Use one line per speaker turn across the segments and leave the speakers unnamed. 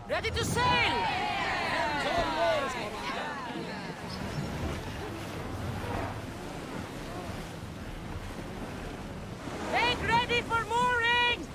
Ready to sail! Make ready for mooring!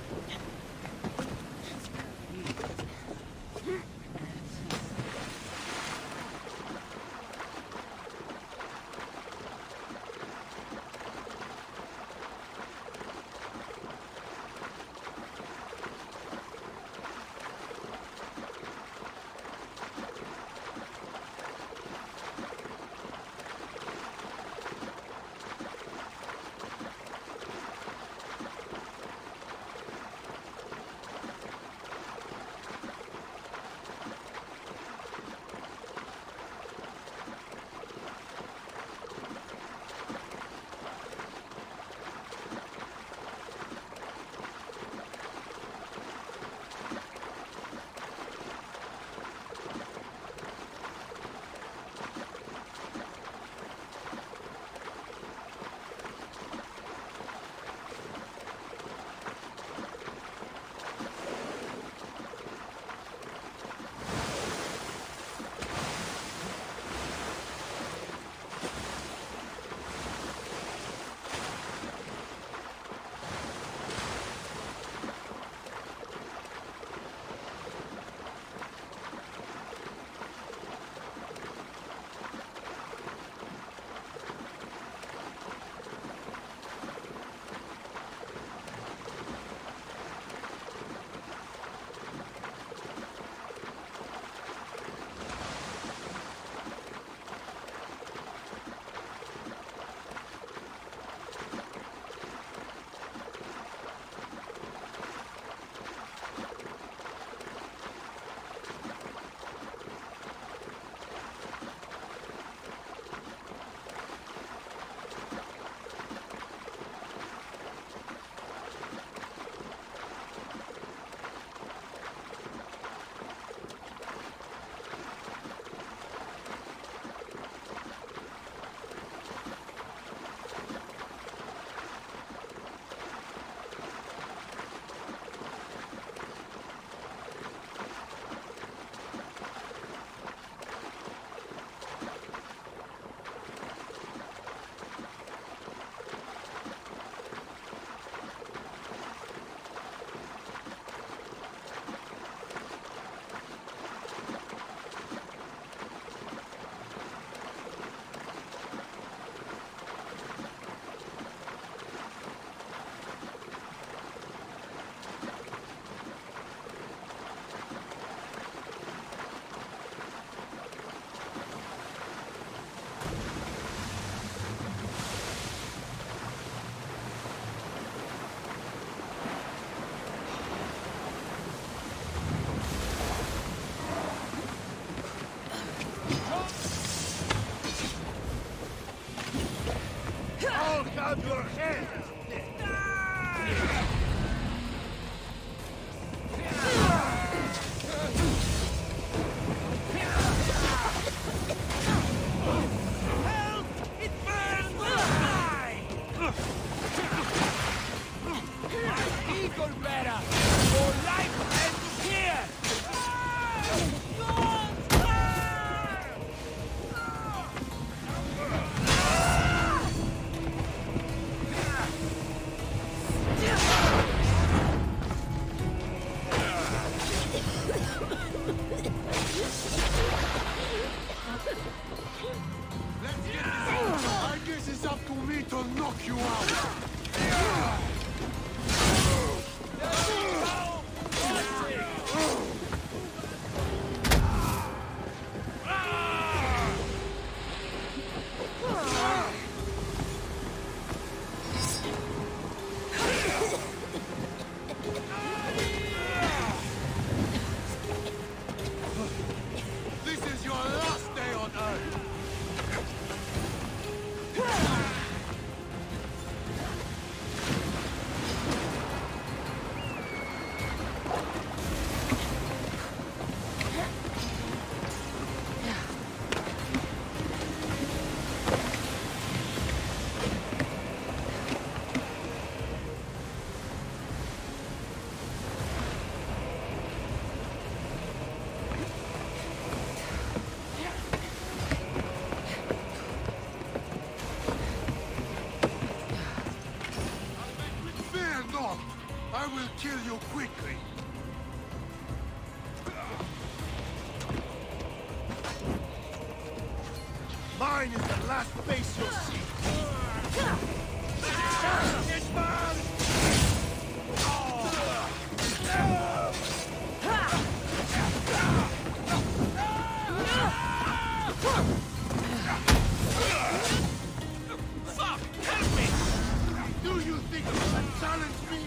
Out your head! Help! It burns! My eagle better! For life ends here!
kill you quickly. Mine is the last face you'll see. This man!
Fuck! Help me!
Do you think you can challenge me?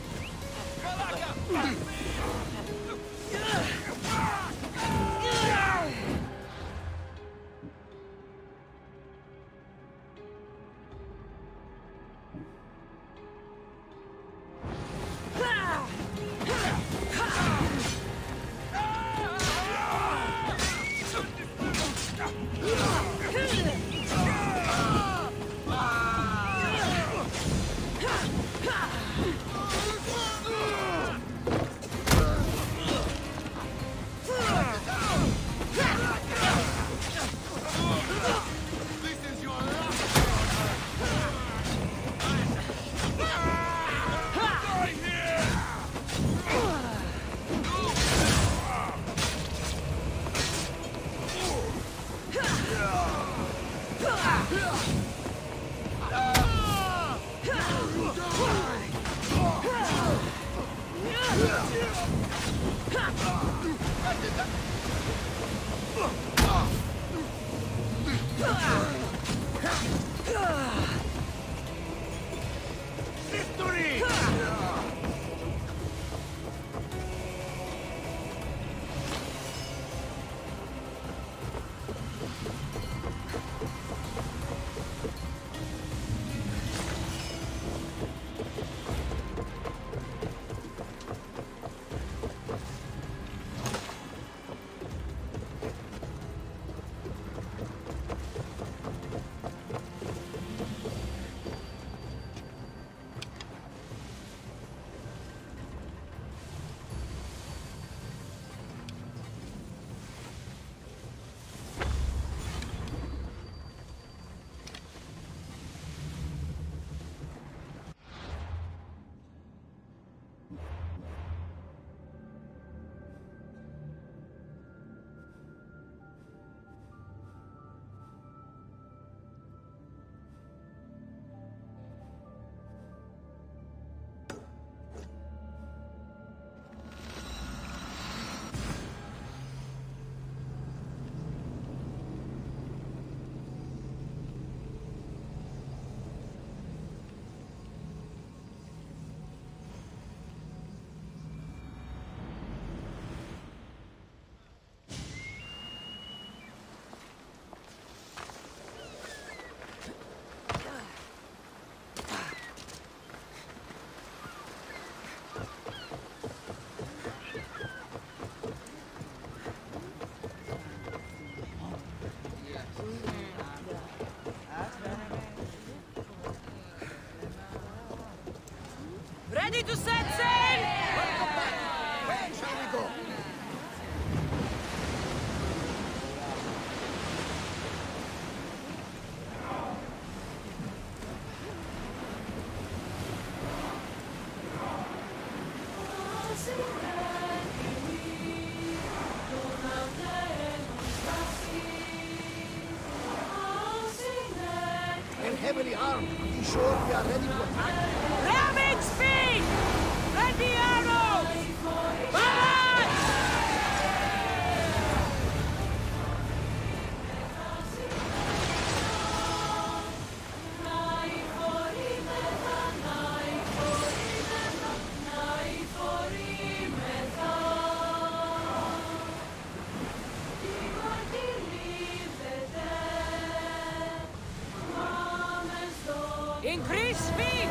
Victory!
Ready to set sail!
Where shall we go? We're heavily armed. Are you sure we are ready to attack?
Ramming speed! Ready arrows! Barrage! Increase speed!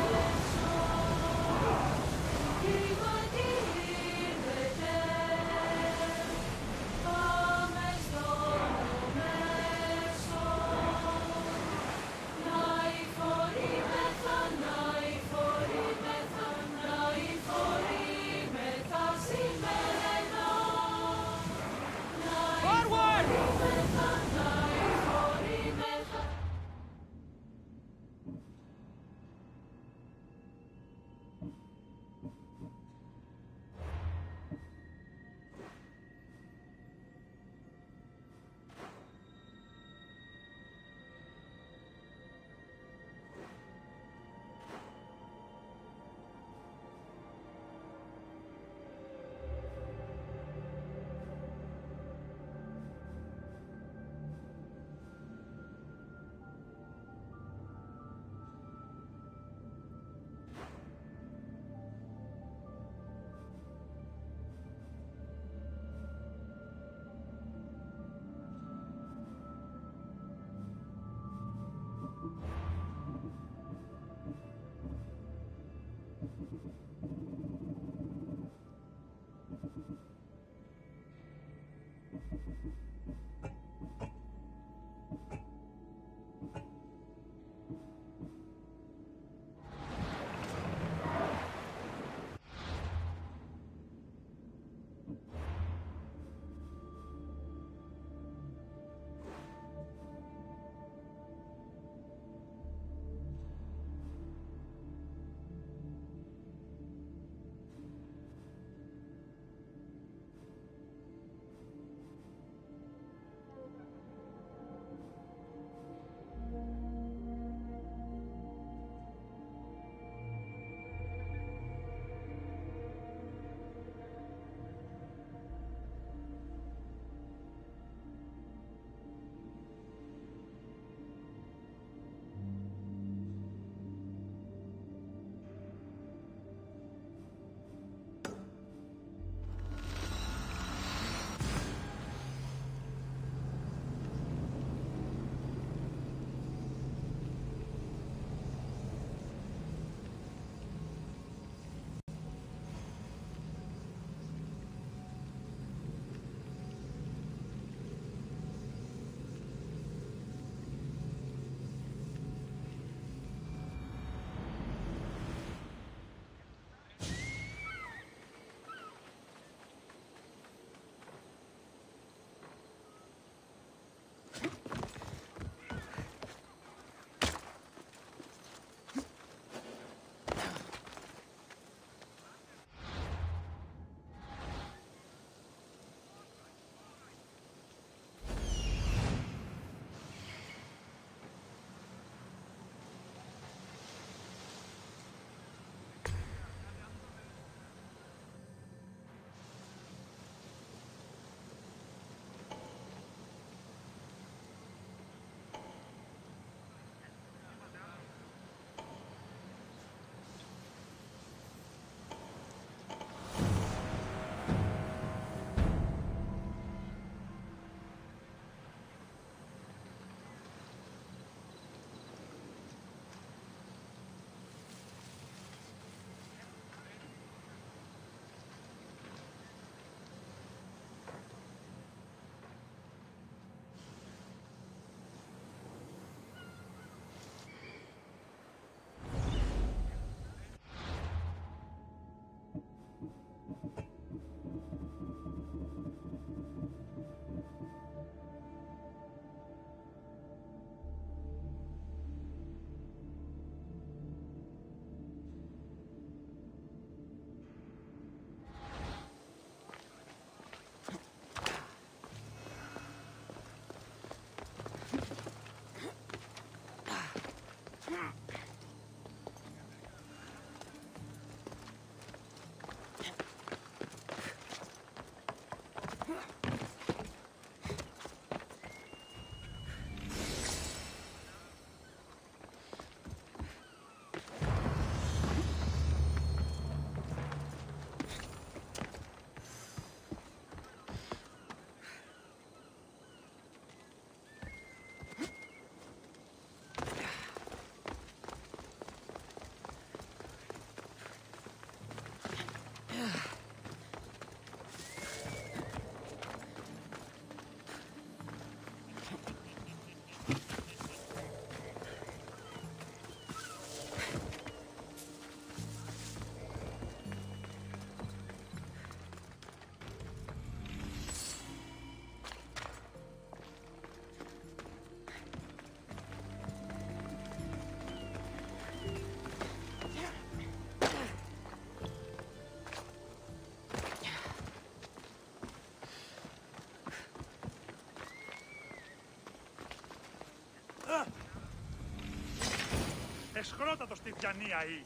Σχρότατο στη Διανία ή.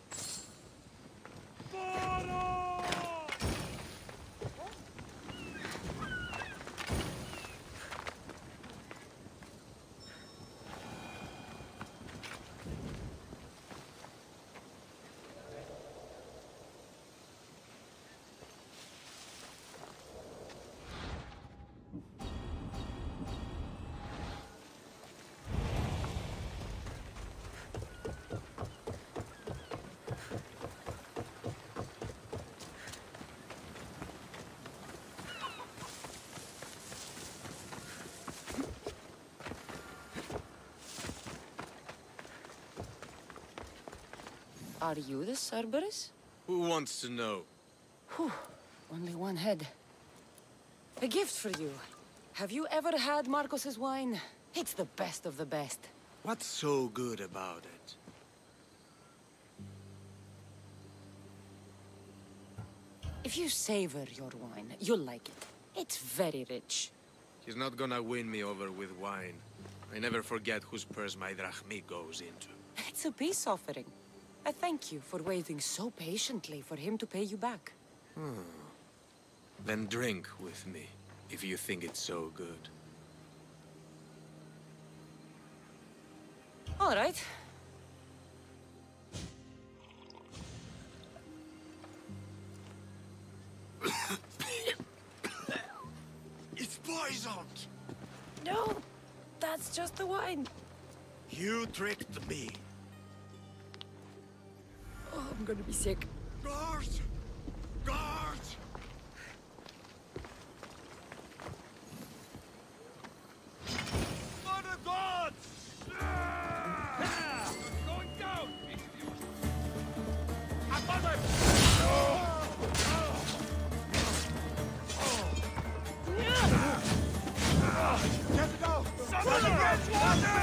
Φόρο!
Are you the Cerberus?
Who wants to know?
Whew, only one head. A gift for you. Have you ever had Marcos's wine? It's the best of the best.
What's so good about it?
If you savor your wine, you'll like it. It's very rich.
He's not gonna win me over with wine. I never forget whose purse my drachmi goes into.
It's a peace offering. I thank you for waiting so patiently for him to pay you back.
Then drink with me, if you think it's so good.
All right.
It's poisoned!
No, that's just the wine.
You tricked me.
Oh, I'm gonna be sick.
Guards! Guards!
For the gods! Going down! Above him!
Get it out!
Somebody gets water!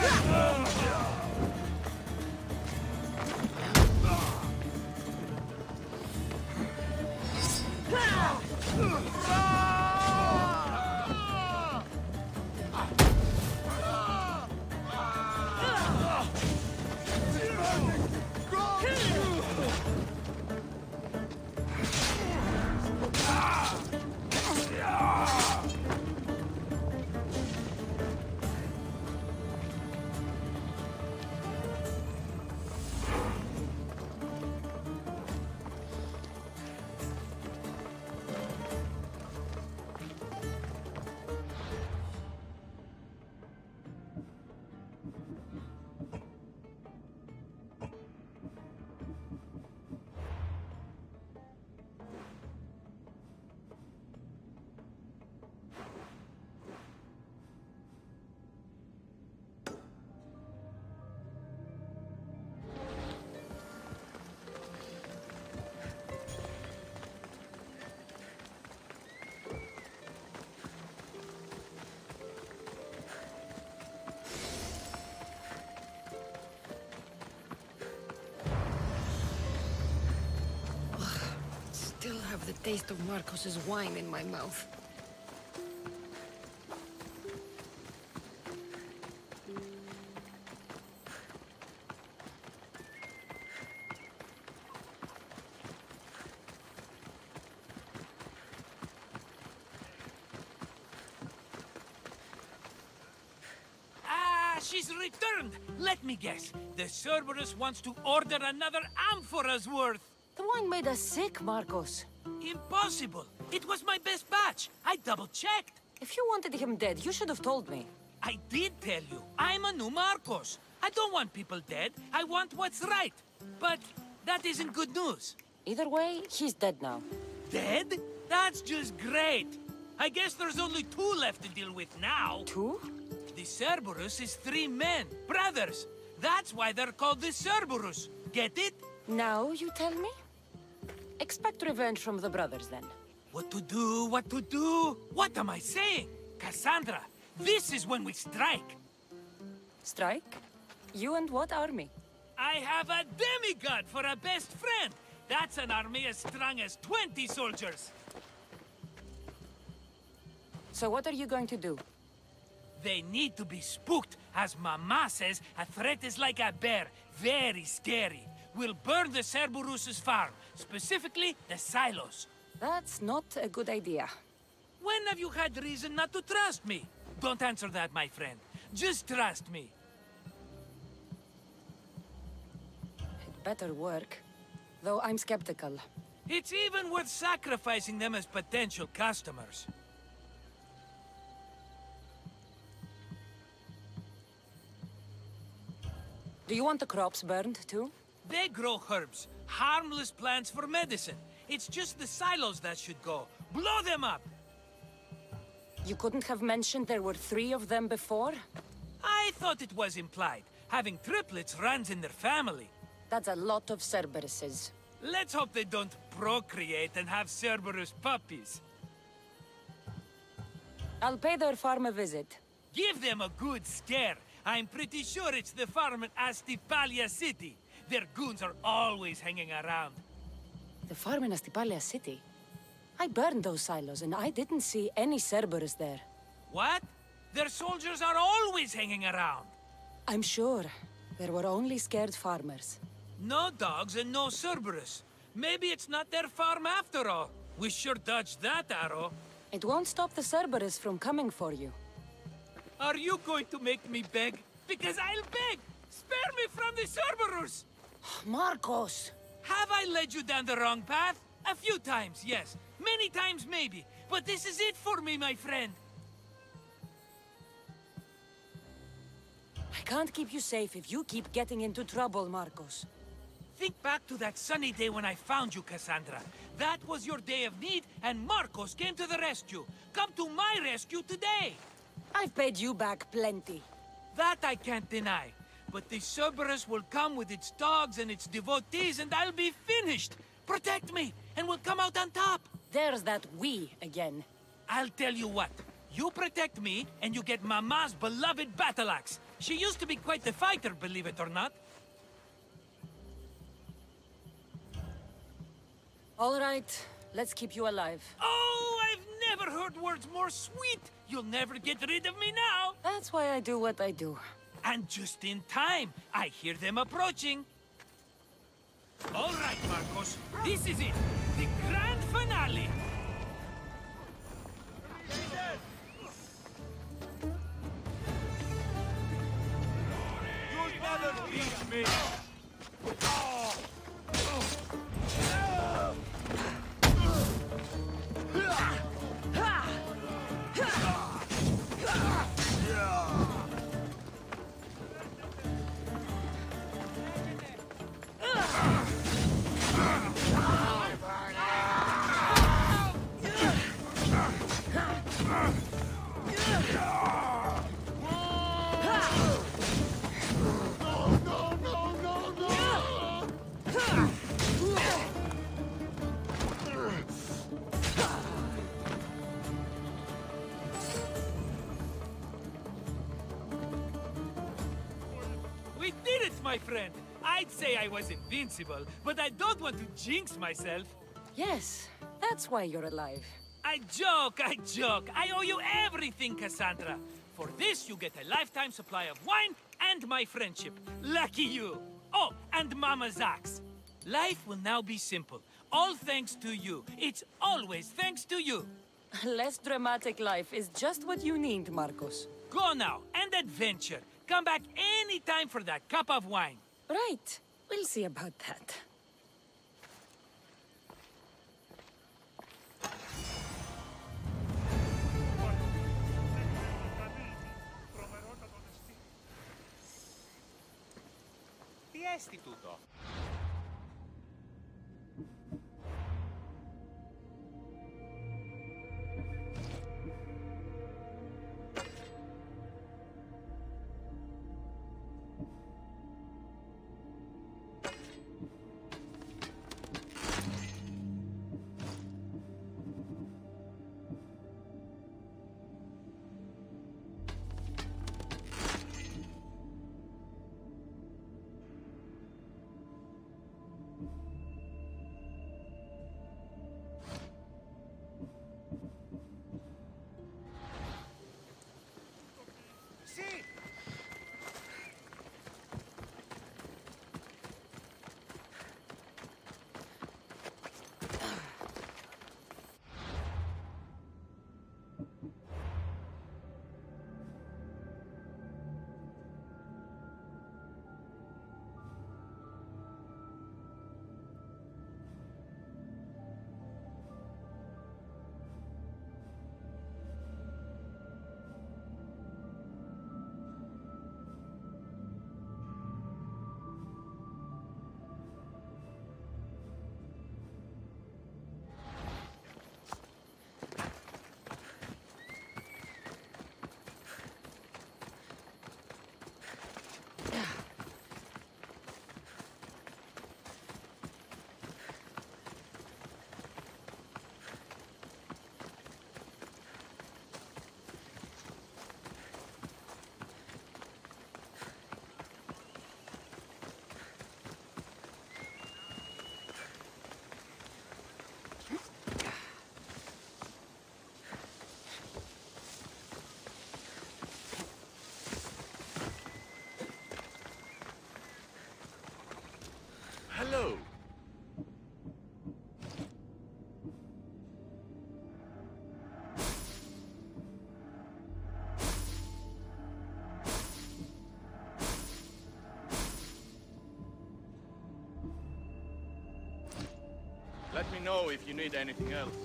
Still have the taste of Marcos's wine in my mouth.
She's returned! Let me guess. The Cerberus wants to order another amphora's worth.
The wine made us sick, Marcos.
Impossible! It was my best batch. I double-checked.
If you wanted him dead, you should have told me.
I did tell you. I'm a new Marcos. I don't want people dead. I want what's right. But that isn't good news.
Either way, he's dead now.
Dead? That's just great. I guess there's only 2 left to deal with now.
2?
The Cerberus is 3 men, brothers. That's why they're called the Cerberus. Get it?
Now you tell me? Expect revenge from the brothers, then.
What to do, what to do? What am I saying? Cassandra, this is when we strike.
Strike? You and what army?
I have a demigod for a best friend. That's an army as strong as 20 soldiers.
So what are you going to do?
They need to be spooked. As Mama says, a threat is like a bear. very scary. We'll burn the Cerberus' farm, specifically the silos.
That's not a good idea.
When have you had reason not to trust me? Don't answer that, my friend. Just trust me.
It better work. Though I'm skeptical.
It's even worth sacrificing them as potential customers.
Do you want the crops burned, too?
They grow herbs, harmless plants for medicine. It's just the silos that should go. Blow them up!
You couldn't have mentioned there were 3 of them before?
I thought it was implied. Having triplets runs in their family.
That's a lot of Cerberuses.
Let's hope they don't procreate and have Cerberus puppies.
I'll pay their farm a visit.
Give them a good scare. I'm pretty sure it's the farm in Astipalia City. Their goons are always hanging around.
The farm in Astipalia City? I burned those silos and I didn't see any Cerberus there.
What? Their soldiers are always hanging around.
I'm sure. There were only scared farmers.
No dogs and no Cerberus. Maybe it's not their farm after all. We sure dodged that arrow.
It won't stop the Cerberus from coming for you.
Are you going to make me beg? Because I'll beg! Spare me from the Cerberus!
Marcos!
Have I led you down the wrong path? A few times, yes. Many times, maybe. But this is it for me, my friend.
I can't keep you safe if you keep getting into trouble, Marcos.
Think back to that sunny day when I found you, Cassandra. That was your day of need, and Marcos came to the rescue. Come to my rescue today!
I've paid you back plenty.
That I can't deny. But the Cerberus will come with its dogs and its devotees, and I'll be finished! Protect me, and we'll come out on top!
There's that we again.
I'll tell you what. You protect me, and you get Mama's beloved battle axe. She used to be quite the fighter, believe it or not.
All right, let's keep you alive.
Oh, I've never heard words more sweet! You'll never get rid of me now!
That's why I do what I do.
And just in time, I hear them approaching. All right, Marcos, this is it. The grand finale.
You'll never beat me!
We did it, my friend! I'd say I was invincible, but I don't want to jinx myself.
Yes, that's why you're alive.
I joke, I joke. I owe you everything, Cassandra. For this, you get a lifetime supply of wine and my friendship. Lucky you. Oh, and Mama's axe. Life will now be simple. All thanks to you. It's always thanks to you.
A less dramatic life is just what you need, Marcos.
Go now, and adventure. Come back any time for that cup of wine.
Right. We'll see about that.
Τι έστι τούτο?
Let me know if you need anything else.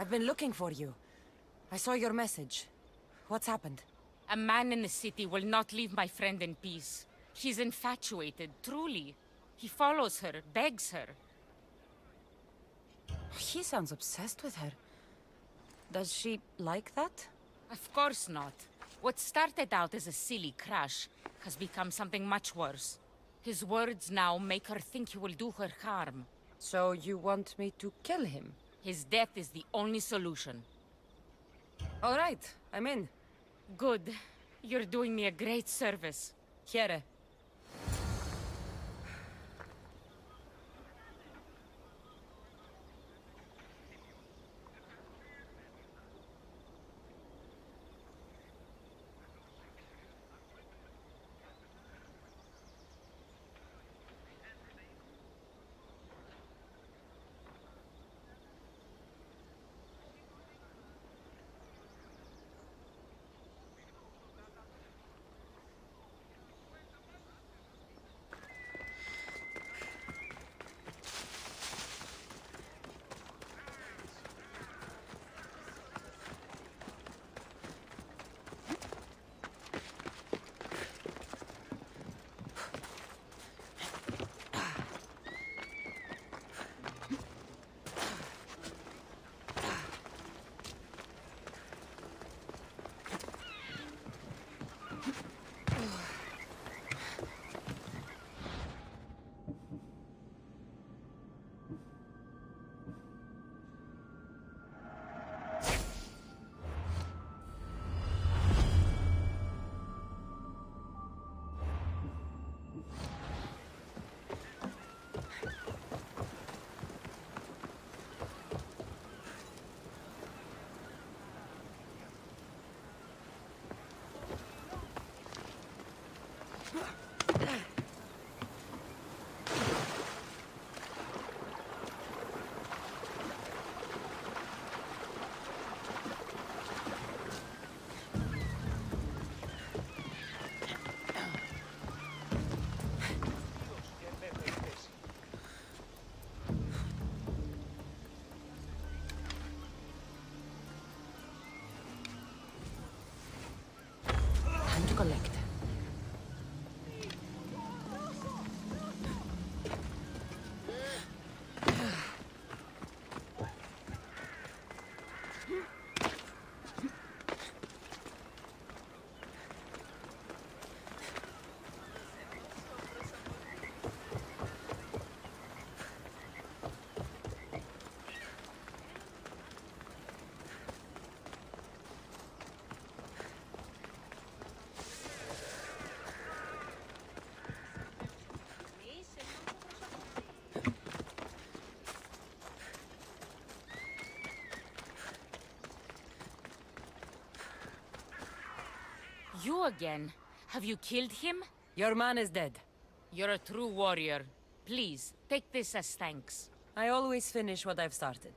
I've been looking for you. I saw your message. What's happened?
A man in the city will not leave my friend in peace. She's infatuated, truly. He follows her, begs her.
He sounds obsessed with her. Does she like that?
Of course not. What started out as a silly crush has become something much worse. His words now make her think he will do her harm.
So you want me to kill him?
His death is the only solution.
All right, I'm in.
Good. You're doing me a great service.
Here.
You again? Have you killed him?
Your man is dead.
You're a true warrior. Please, take this as thanks.
I always finish what I've started.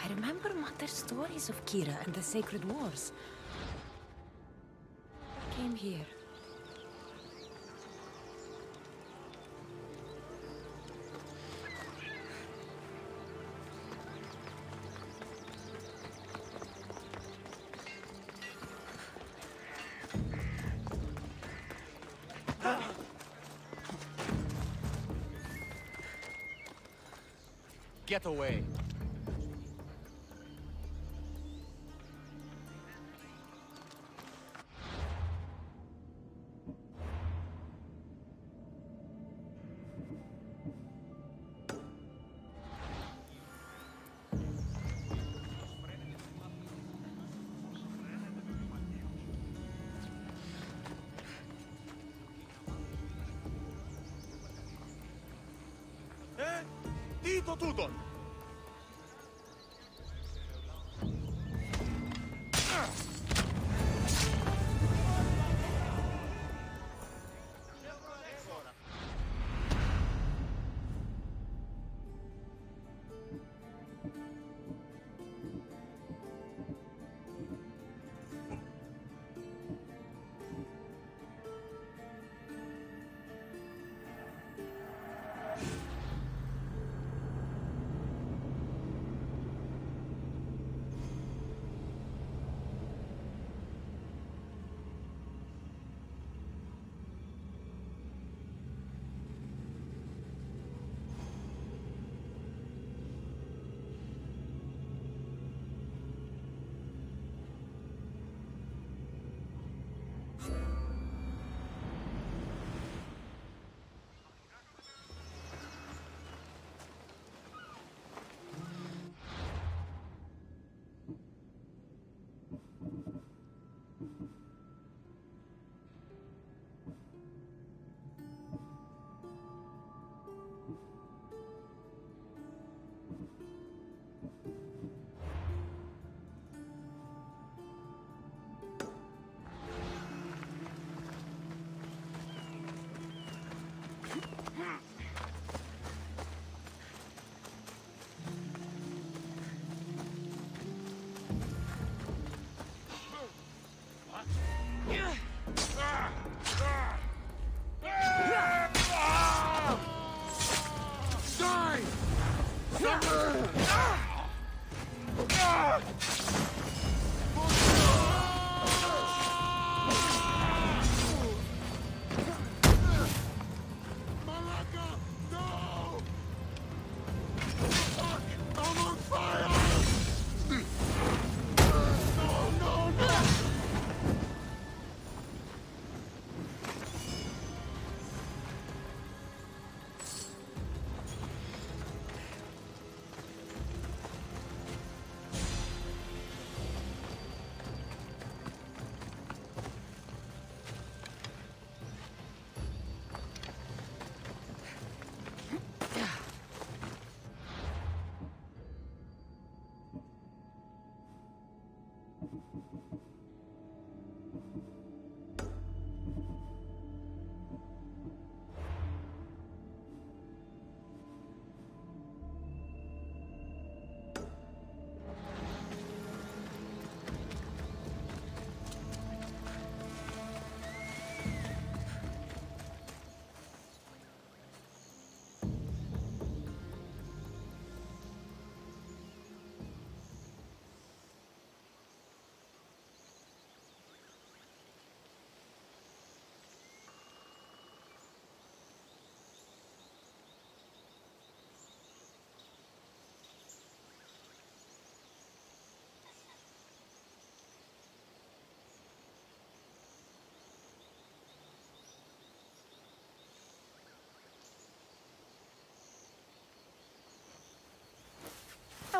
I remember Mother's stories of Kira and the Sacred Wars. I came here.
Get away.
Dito tūton!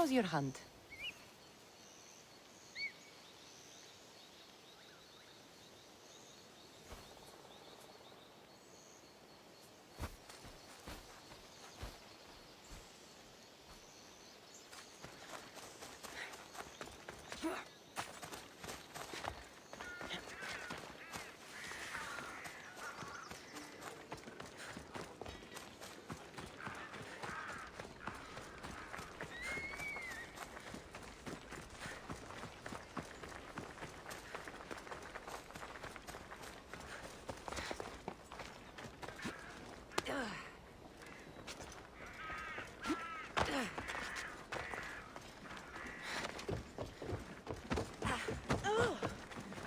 How's your hunt?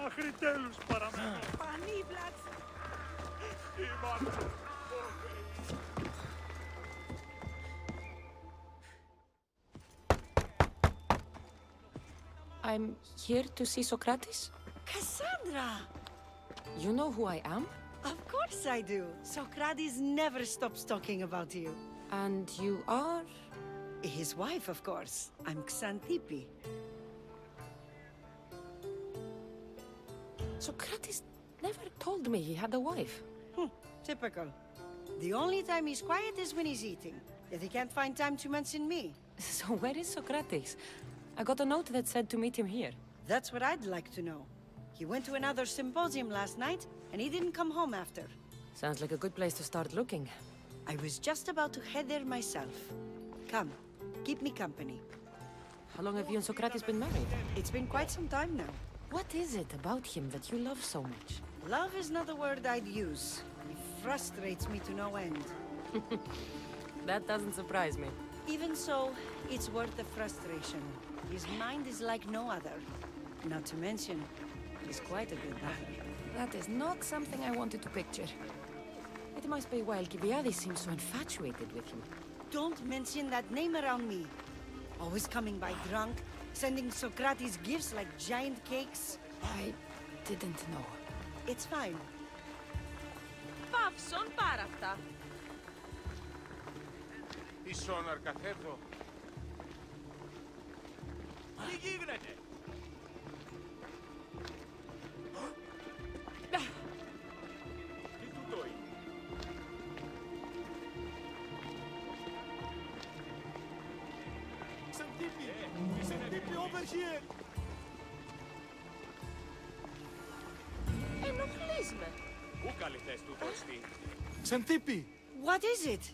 Αχριτέλους παραμένω.
Πανίβλατς!
Είμαστε.
I'm here to see Socrates.
Cassandra!
You know who I am?
Of course I do. Socrates never stops talking about you.
And you are?
His wife, of course. I'm Xanthippe.
Socrates never told me he had a wife.
Typical. The only time he's quiet is when he's eating. Yet he can't find time to mention me.
So where is Socrates? I got a note that said to meet him here.
That's what I'd like to know. He went to another symposium last night, and he didn't come home after.
Sounds like a good place to start looking.
I was just about to head there myself. Come, keep me company.
How long have you and Socrates been married?
It's been quite some time now.
What is it about him that you love so much?
Love is not a word I'd use. He frustrates me to no end.
That doesn't surprise me.
Even so, it's worth the frustration. His mind is like no other. Not to mention, he's quite a good lover.
That is not something I wanted to picture. It must be why Alcibiades seems so infatuated with him.
Don't mention that name around me. Always coming by drunk, sending Socrates gifts like giant cakes.
I didn't know.
It's fine.
Παύσον πάρα αυτά.
Ίσον αρκαθέτω.
Τι γίνεται?
Τι τούτο είναι?
Xanthippe over here.
Ενοχλείς με.
Πού καλυφθές τούτο εστί?
Xanthippe,
What is it?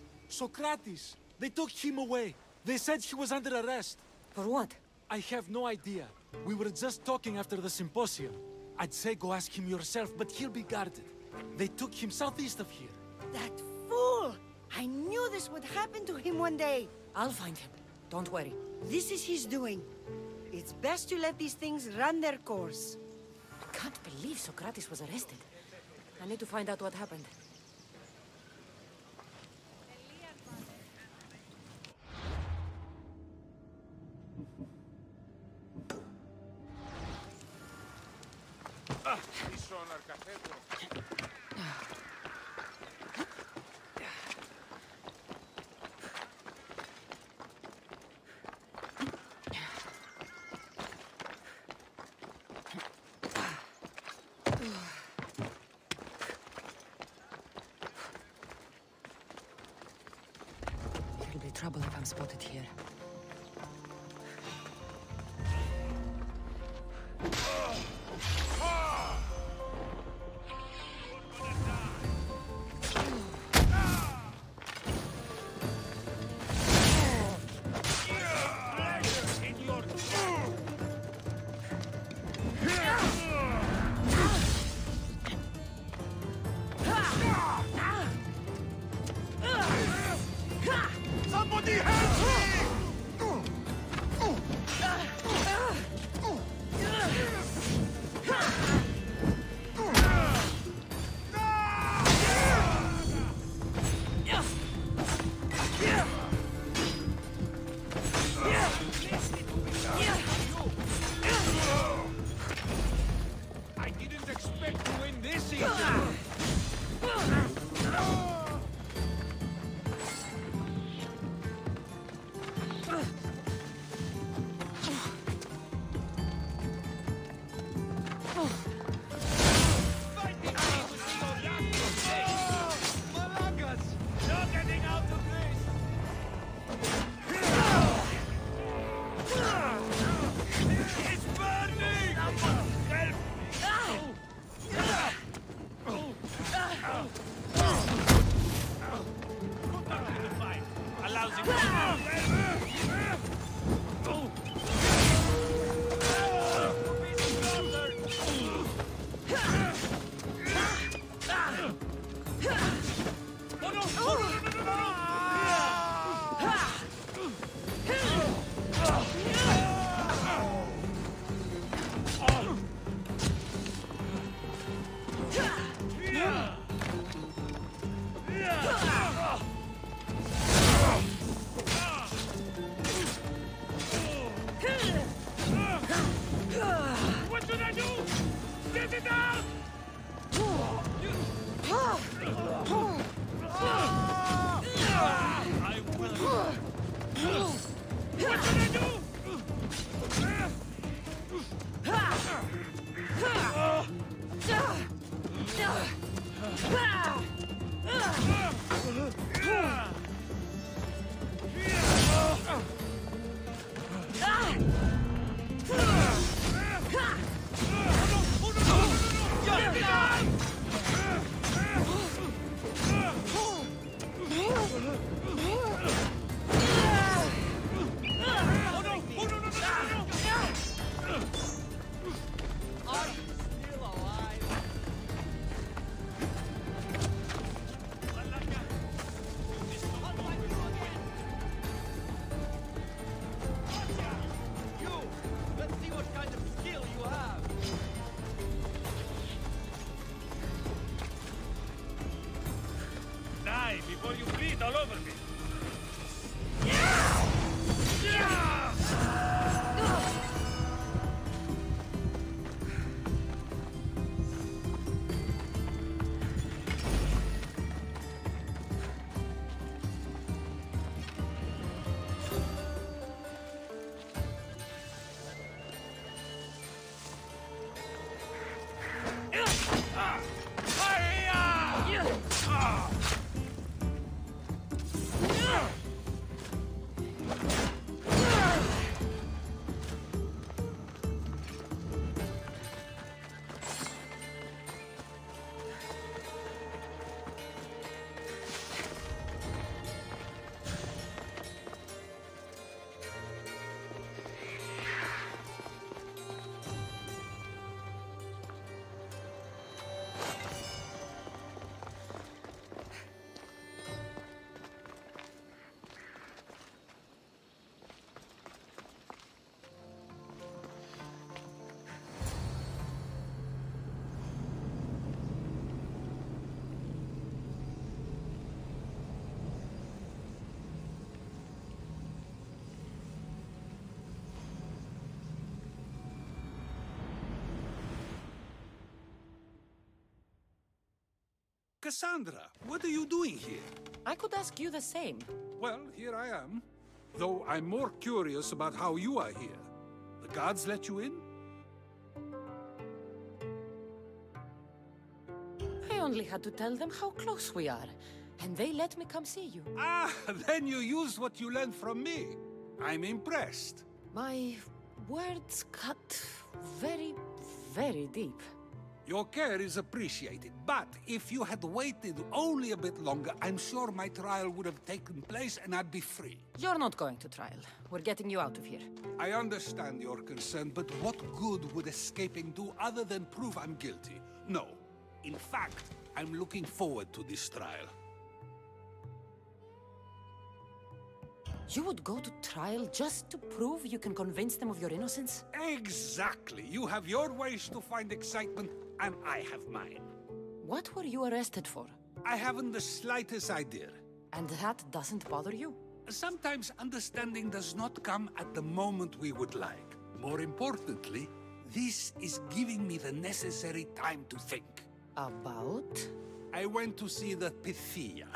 Socrates. They took him away. They said he was under arrest.
For what?
I have no idea. We were just talking after the symposium. I'd say go ask him yourself, but he'll be guarded. They took him southeast of here.
That fool! I knew this would happen to him one day.
I'll find him. Don't worry.
This is his doing. It's best to let these things run their course.
I can't believe Socrates was arrested. I need to find out what happened.
Ίσον αρκαθέτω.
There'll be trouble if I'm spotted here.
Somebody help me!
You're getting out of this! It's burning! Help! Put back to the fight. Allows him What should I do? Get it out! I will. What should I do? Die before you bleed all over me.
Cassandra, what are you doing here?
I could ask you the same.
Well, here I am. Though I'm more curious about how you are here. The guards let you in?
I only had to tell them how close we are, and they let me come see you.
Ah, then you used what you learned from me. I'm impressed.
My words cut very, very deep.
Your care is appreciated, but if you had waited only a bit longer, I'm sure my trial would have taken place and I'd be free.
You're not going to trial. We're getting you out of here.
I understand your concern, but what good would escaping do other than prove I'm guilty? No. In fact, I'm looking forward to this trial.
You would go to trial just to prove you can convince them of your innocence?
Exactly. You have your ways to find excitement, and I have mine.
What were you arrested for?
I haven't the slightest idea.
And that doesn't bother you?
Sometimes understanding does not come at the moment we would like. More importantly, this is giving me the necessary time to think.
About?
I went to see the Pythia,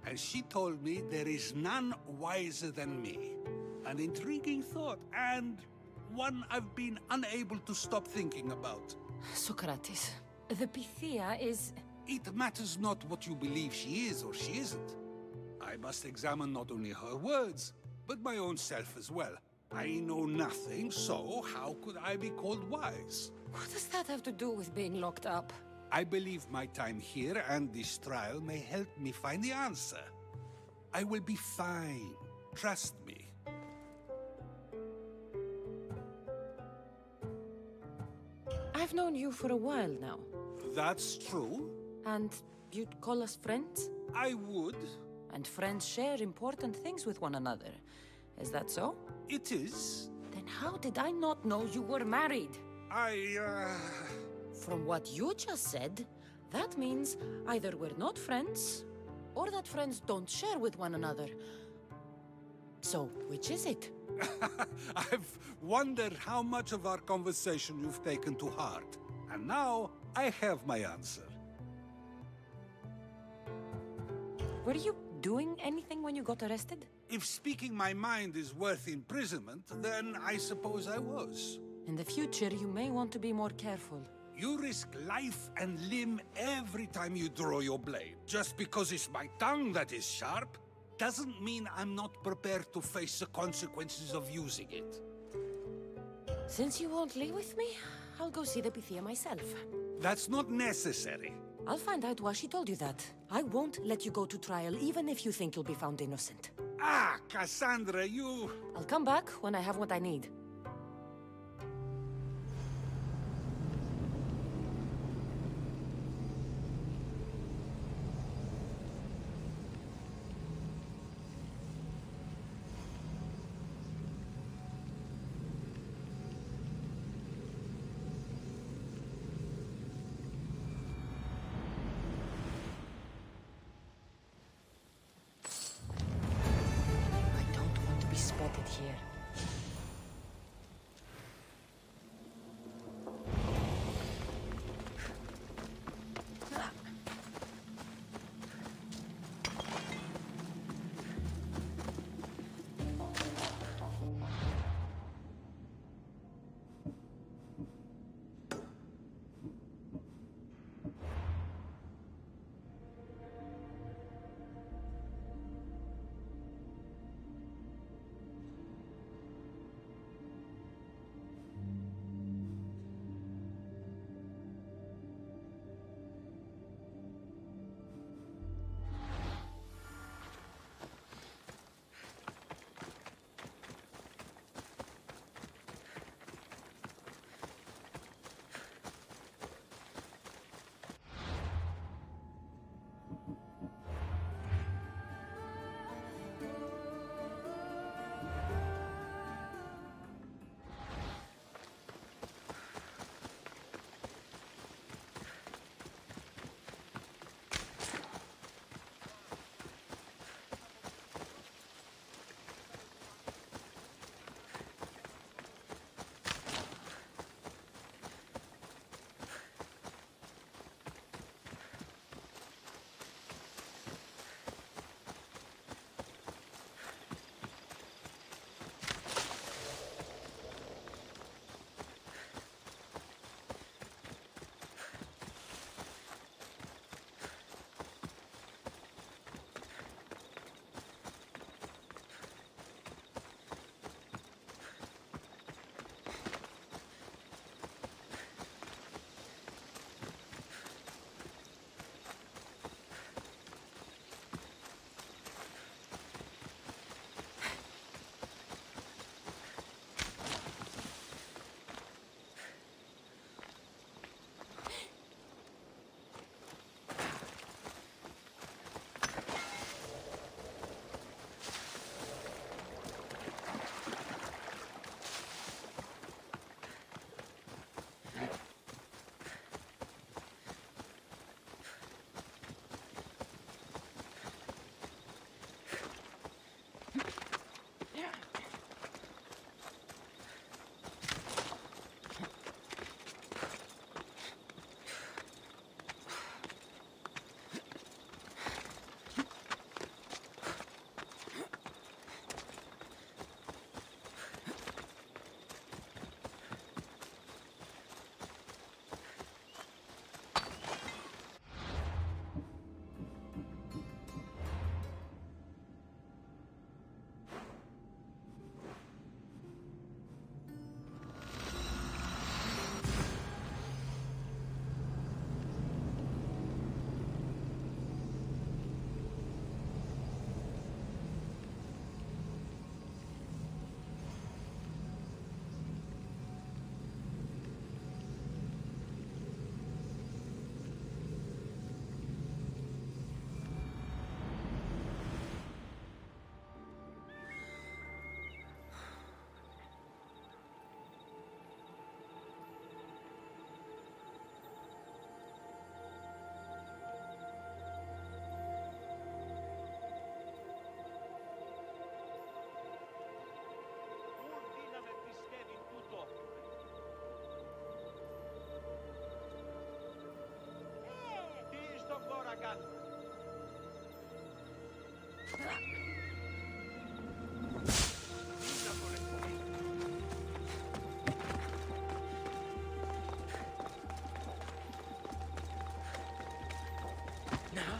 and she told me there is none wiser than me. An intriguing thought, and, one I've been unable to stop thinking about.
Socrates, the Pythia is...
It matters not what you believe she is or she isn't. I must examine not only her words, but my own self as well. I know nothing, so how could I be called wise?
What does that have to do with being locked up?
I believe my time here and this trial may help me find the answer. I will be fine. Trust me.
I've known you for a while now.
That's true.
And you'd call us friends?
I would.
And friends share important things with one another. Is that so?
It is.
Then how did I not know you were married? From what you just said, that means either we're not friends, or that friends don't share with one another. So, which is it?
I've wondered how much of our conversation you've taken to heart. And now, I have my answer.
Were you doing anything when you got arrested?
If speaking my mind is worth imprisonment, then I suppose I was.
In the future, you may want to be more careful.
You risk life and limb every time you draw your blade. Just because it's my tongue that is sharp, doesn't mean I'm not prepared to face the consequences of using it.
Since you won't leave with me, I'll go see the Pythia myself.
That's not necessary.
I'll find out why she told you that. I won't let you go to trial, even if you think you'll be found innocent.
Ah, Cassandra, you...
I'll come back when I have what I need. Spotted here.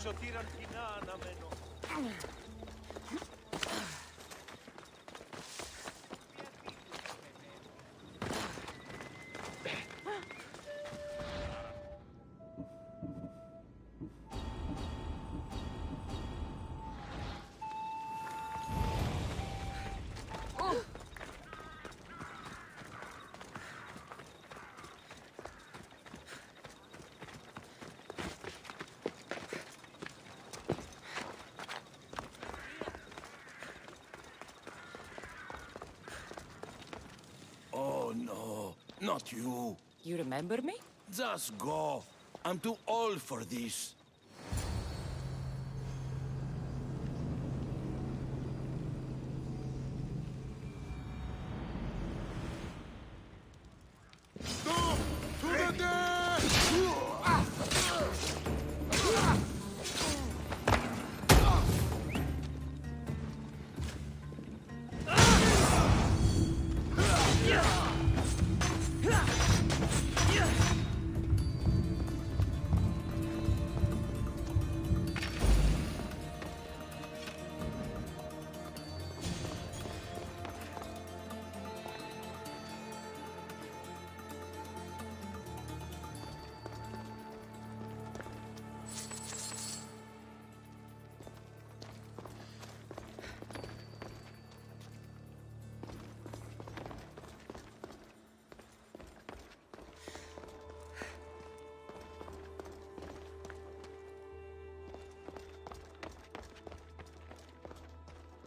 Σωτήραν κοινά αναμένω.
Oh no, not you.
You remember me?
Just go. I'm too old for this.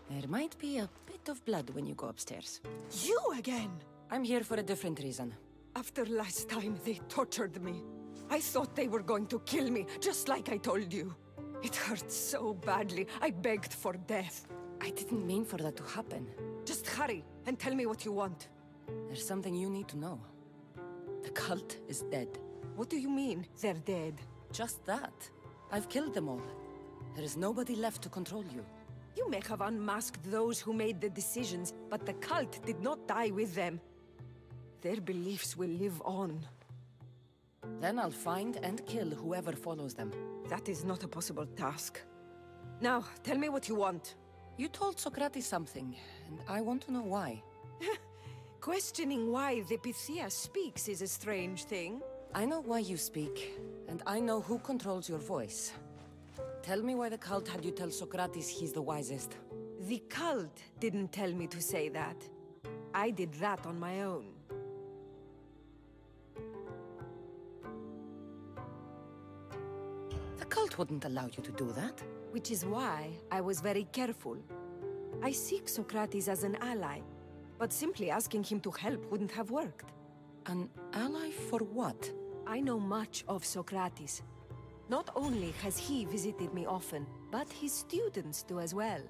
There might be a bit of blood when you go upstairs.
You again!
I'm here for a different reason.
After last time, they tortured me. I thought they were going to kill me, just like I told you. It hurt so badly, I begged for death.
I didn't mean for that to happen.
Just hurry, and tell me what you want.
There's something you need to know. The cult is dead.
What do you mean, they're dead?
Just that. I've killed them all. There is nobody left to control you.
You may have unmasked those who made the decisions, but the cult did not die with them. Their beliefs will live on.
Then I'll find and kill whoever follows them.
That is not a possible task. Now, tell me what you want.
You told Socrates something, and I want to know why.
Questioning why the Pythia speaks is a strange thing.
I know why you speak, and I know who controls your voice. Tell me why the cult had you tell Socrates he's the wisest.
The cult didn't tell me to say that. I did that on my own.
The cult wouldn't allow you to do that.
Which is why I was very careful. I seek Socrates as an ally, but simply asking him to help wouldn't have worked.
An ally for what?
I know much of Socrates. Not only has he visited me often, but his students do as well.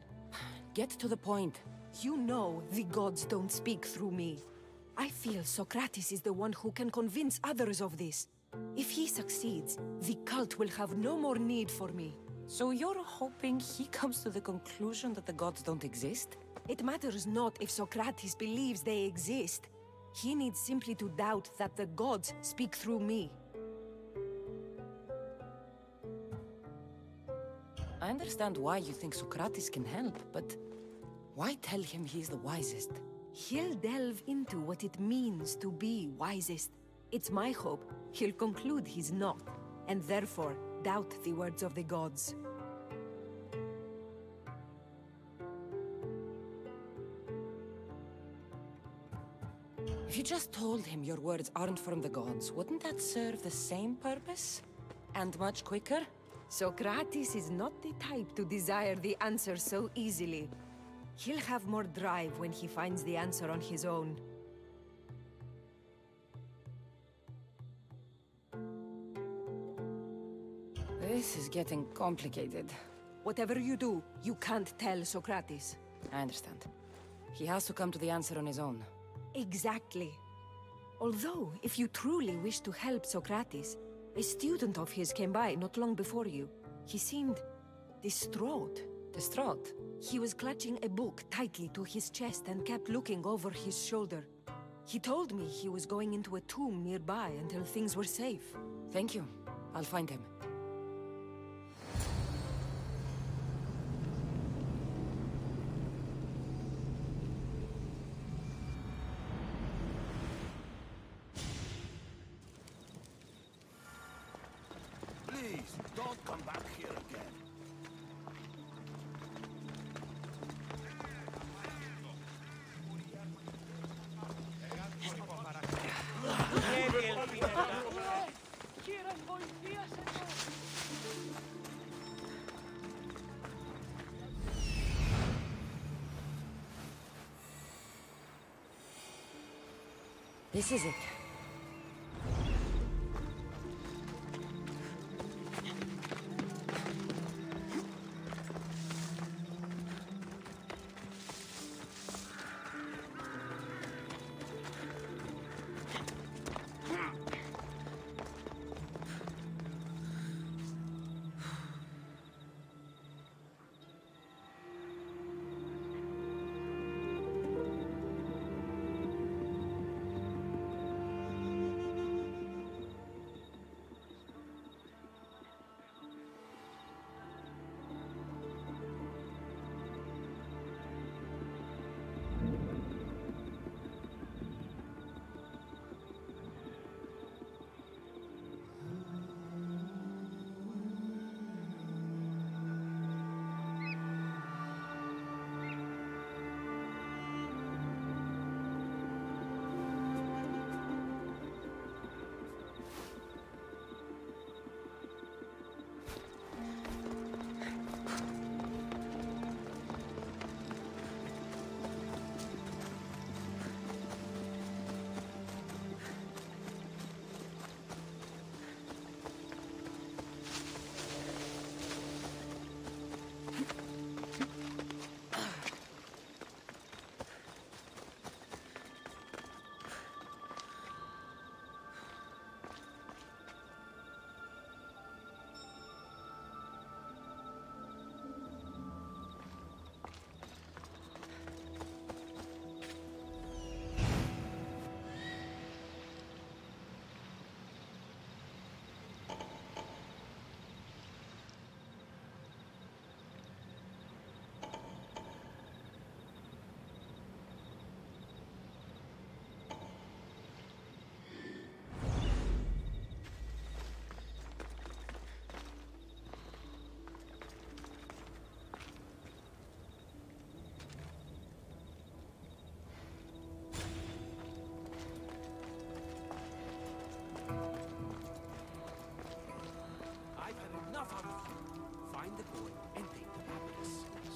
Get to the point.
You know the gods don't speak through me. I feel Socrates is the one who can convince others of this. If he succeeds, the cult will have no more need for me.
So you're hoping he comes to the conclusion that the gods don't exist?
It matters not if Socrates believes they exist. He needs simply to doubt that the gods speak through me.
I understand why you think Socrates can help, but why tell him he's the wisest?
He'll delve into what it means to be wisest. It's my hope he'll conclude he's not, and therefore doubt the words of the gods.
If you just told him your words aren't from the gods, wouldn't that serve the same purpose? And much quicker?
Socrates is not the type to desire the answer so easily. He'll have more drive when he finds the answer on his own.
This is getting complicated.
Whatever you do, you can't tell Socrates.
I understand. He has to come to the answer on his own.
Exactly. Although, if you truly wish to help Socrates, a student of his came by not long before you. He seemed distraught.
Distraught?
He was clutching a book tightly to his chest and kept looking over his shoulder. He told me he was going into a tomb nearby until things were safe.
Thank you. I'll find him.
Please, don't come back here again.
This is it.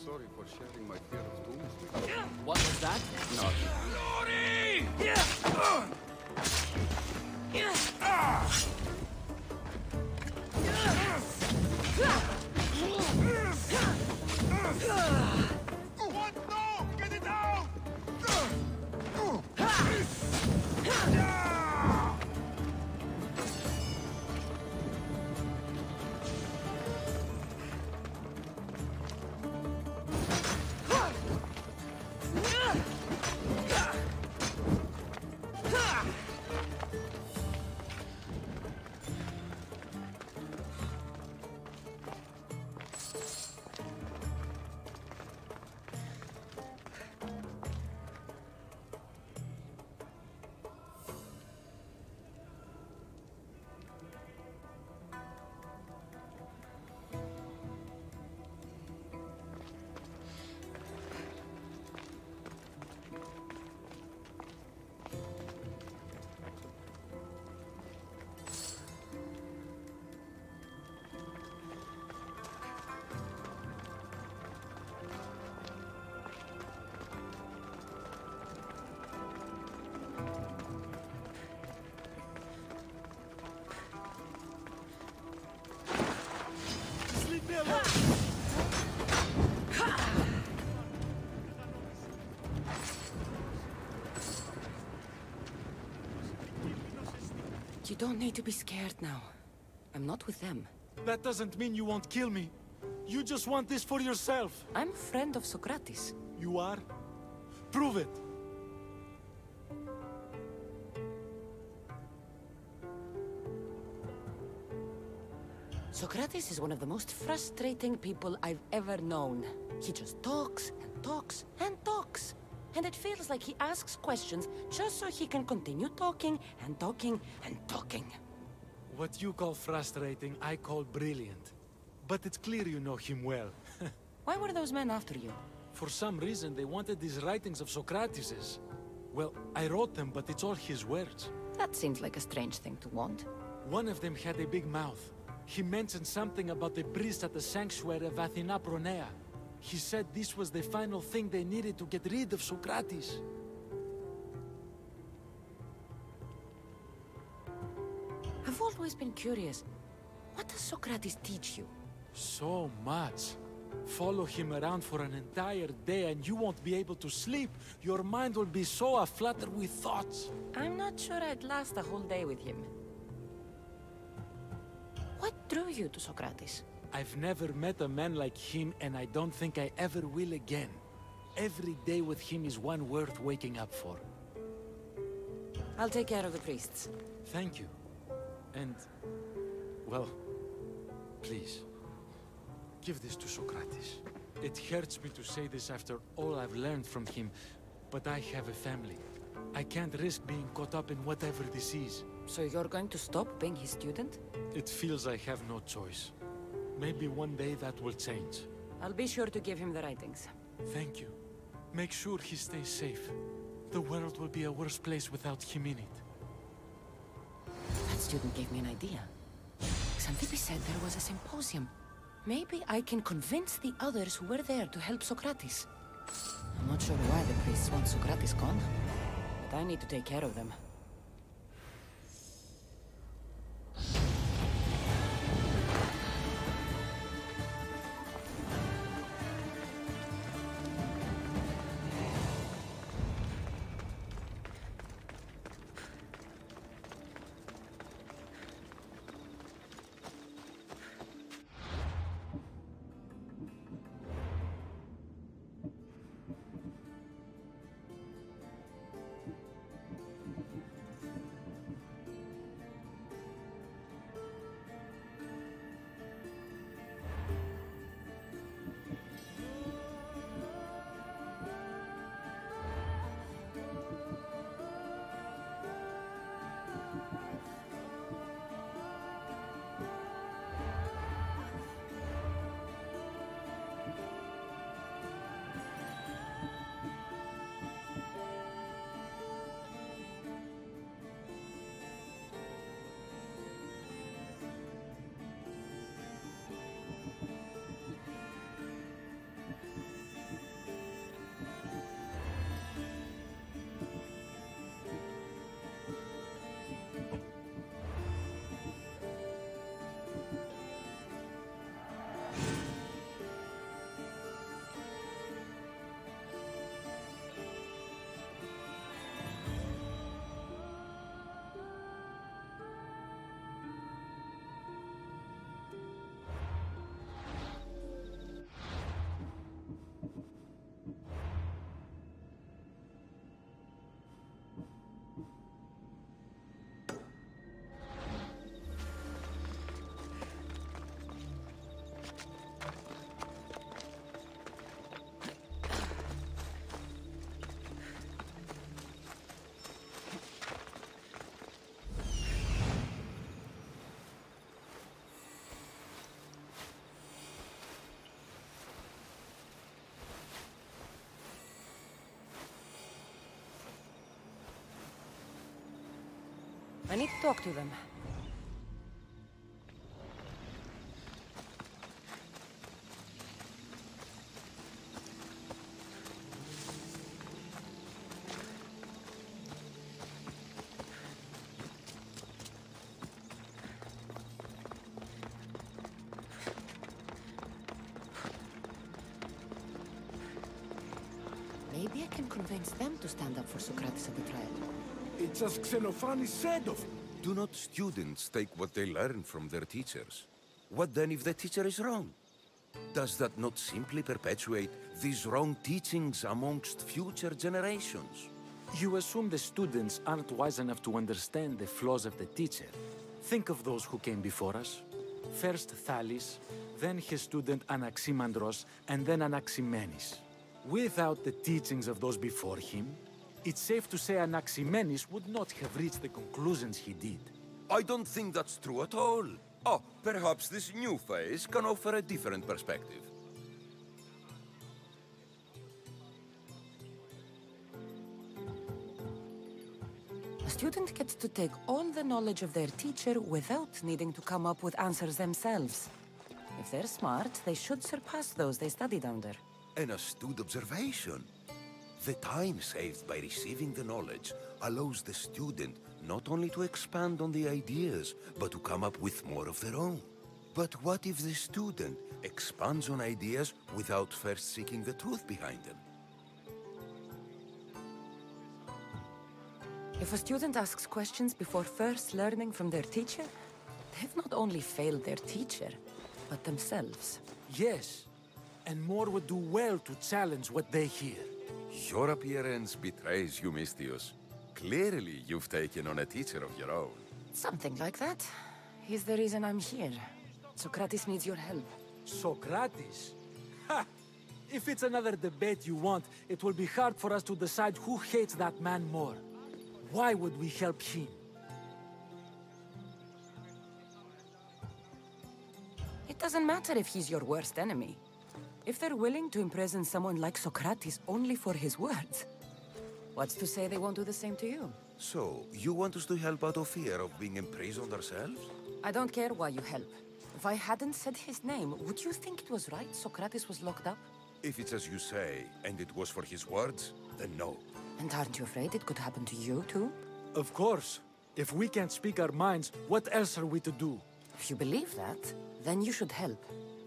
Sorry for sharing my fear of dooms with you.
What was that?
No.
What? No! Get it out!
You don't need to be scared now. I'm not with them.
That doesn't mean you won't kill me. You just want this for yourself.
I'm a friend of Socrates.
You are? Prove it.
Socrates is one of the most frustrating people I've ever known. He just talks and talks and talks. And it feels like he asks questions just so he can continue talking and talking and talking.
What you call frustrating, I call brilliant. But it's clear you know him well.
Why were those men after you?
For some reason, they wanted these writings of Socrates's. Well, I wrote them, but it's all his words.
That seems like a strange thing to want.
One of them had a big mouth. He mentioned something about the priest at the sanctuary of Athena Pronea. He said this was the final thing they needed to get rid of Socrates.
I've always been curious. What does Socrates teach you?
So much. Follow him around for an entire day and you won't be able to sleep. Your mind will be so aflutter with thoughts.
I'm not sure I'd last a whole day with him. What drew you to Socrates?
I've never met a man like him, and I don't think I ever will again. Every day with him is one worth waking up for.
I'll take care of the priests.
Thank you. And, well, please, give this to Socrates. It hurts me to say this after all I've learned from him, but I have a family. I can't risk being caught up in whatever this is.
So you're going to stop being his student?
It feels I have no choice. Maybe one day that will change.
I'll be sure to give him the writings.
Thank you. Make sure he stays safe. The world will be a worse place without him in it.
That student gave me an idea. Xanthippe said there was a symposium. Maybe I can convince the others who were there to help Socrates. I'm not sure why the priests want Socrates gone, but I need to take care of them. I need to talk to them. Maybe I can convince them to stand up for Socrates at the trial.
It's as Xenophanes said of him. Do not students take what they learn from their teachers? What then if the teacher is wrong? Does that not simply perpetuate these wrong teachings amongst future generations?
You assume the students aren't wise enough to understand the flaws of the teacher. Think of those who came before us. First Thalis, then his student Anaximandros, and then Anaximenes. Without the teachings of those before him, it's safe to say Anaximenes would not have reached the conclusions he did.
I don't think that's true at all. Oh, perhaps this new phase can offer a different perspective.
A student gets to take all the knowledge of their teacher without needing to come up with answers themselves. If they're smart, they should surpass those they studied under.
An astute observation. The time saved by receiving the knowledge allows the student not only to expand on the ideas, but to come up with more of their own. But what if the student expands on ideas without first seeking the truth behind them?
If a student asks questions before first learning from their teacher, they've not only failed their teacher, but themselves.
Yes, and more would do well to challenge what they hear.
Your appearance betrays you, Mystius. Clearly, you've taken on a teacher of your own.
Something like that. He's the reason I'm here. Socrates needs your help.
Socrates? Ha! If it's another debate you want, it will be hard for us to decide who hates that man more. Why would we help him?
It doesn't matter if he's your worst enemy. If they're willing to imprison someone like Socrates only for his words, what's to say they won't do the same to you?
So, you want us to help out of fear of being imprisoned ourselves?
I don't care why you help. If I hadn't said his name, would you think it was right Socrates was locked up?
If it's as you say, and it was for his words, then no.
And aren't you afraid it could happen to you, too?
Of course. If we can't speak our minds, what else are we to do?
If you believe that, then you should help.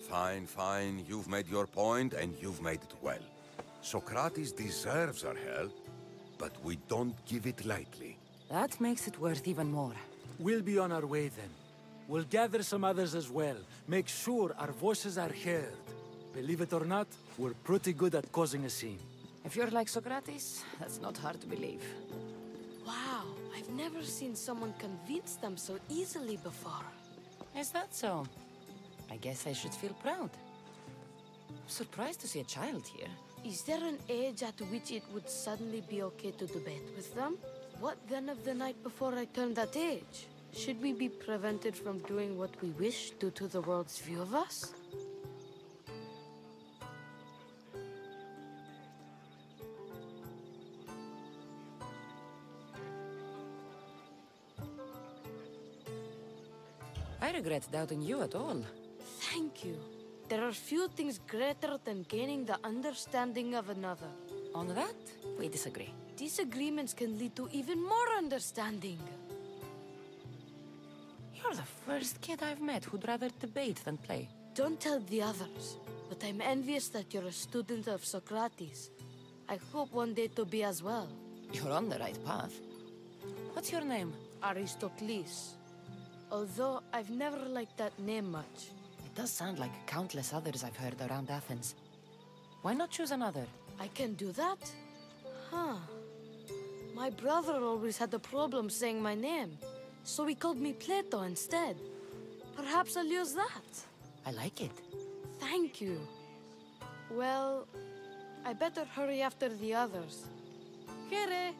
Fine, fine. You've made your point, and you've made it well. Socrates deserves our help, but we don't give it lightly.
That makes it worth even more.
We'll be on our way then. We'll gather some others as well. Make sure our voices are heard. Believe it or not, we're pretty good at causing a scene.
If you're like Socrates, that's not hard to believe.
Wow, I've never seen someone convince them so easily before.
Is that so? I guess I should feel proud. I'm surprised to see a child here.
Is there an age at which it would suddenly be okay to debate with them? What then of the night before I turned that age? Should we be prevented from doing what we wish due to the world's view of us?
I regret doubting you at all.
Thank you. There are few things greater than gaining the understanding of another.
On that, we disagree.
Disagreements can lead to even more understanding.
You're the first kid I've met who'd rather debate than play.
Don't tell the others, but I'm envious that you're a student of Socrates. I hope one day to be as well.
You're on the right path. What's your name?
Aristocles. Although I've never liked that name much.
It does sound like countless others I've heard around Athens. Why not choose another?
I can do that? Huh. My brother always had a problem saying my name, so he called me Plato instead. Perhaps I'll use that.
I like it.
Thank you. Well, I better hurry after the others. Here.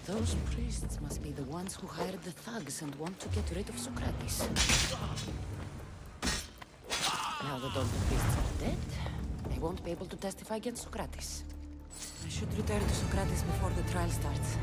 Those priests must be the ones who hired the thugs and want to get rid of Socrates. Now that all the priests are dead, they won't be able to testify against Socrates. I should return to Socrates before the trial starts.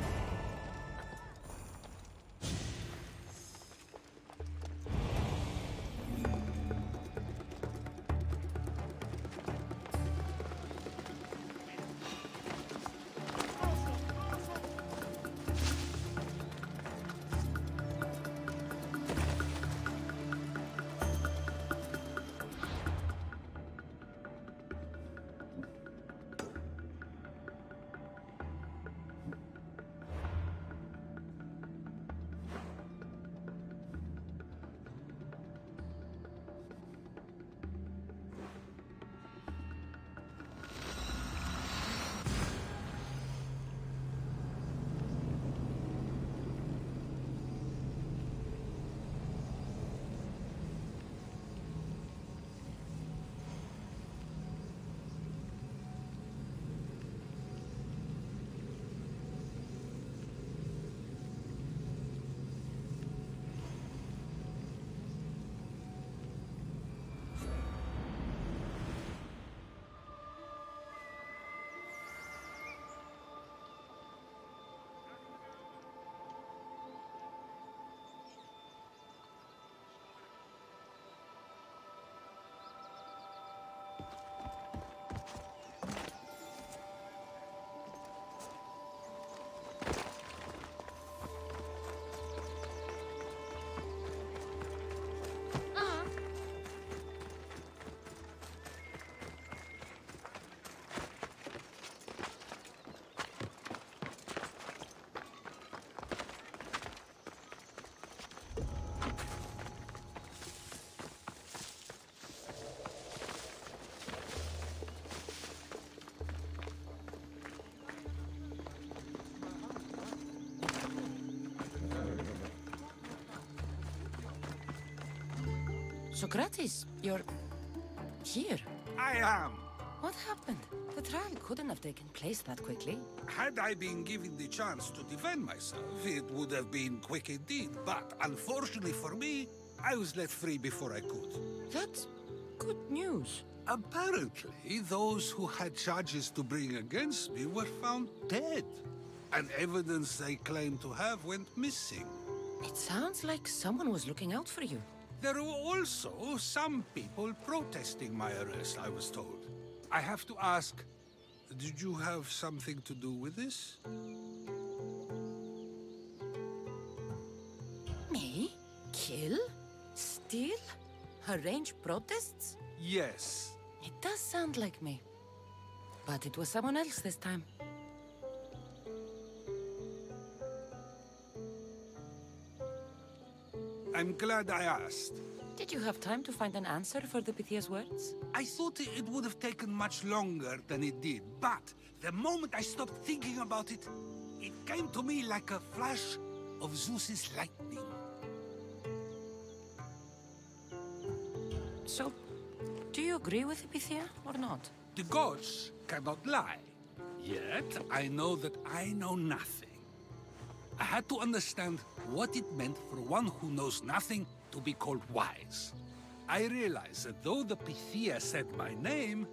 Socrates, you're here.
I am.
What happened? The trial couldn't have taken place that quickly.
Had I been given the chance to defend myself, it would have been quick indeed. But unfortunately for me, I was let free before I could.
That's good news.
Apparently, those who had charges to bring against me were found dead. And evidence they claimed to have went missing.
It sounds like someone was looking out for you.
There were also some people protesting my arrest, I was told. I have to ask, did you have something to do with this?
Me? Kill? Steal? Arrange protests?
Yes.
It does sound like me. But it was someone else this time.
I'm glad I asked.
Did you have time to find an answer for the Pythia's words?
I thought it would have taken much longer than it did, but the moment I stopped thinking about it, it came to me like a flash of Zeus's lightning.
So, do you agree with Pythia or not?
The gods cannot lie. Yet, I know that I know nothing. I had to understand what it meant for one who knows nothing to be called wise. I realized that though the Pythia said my name,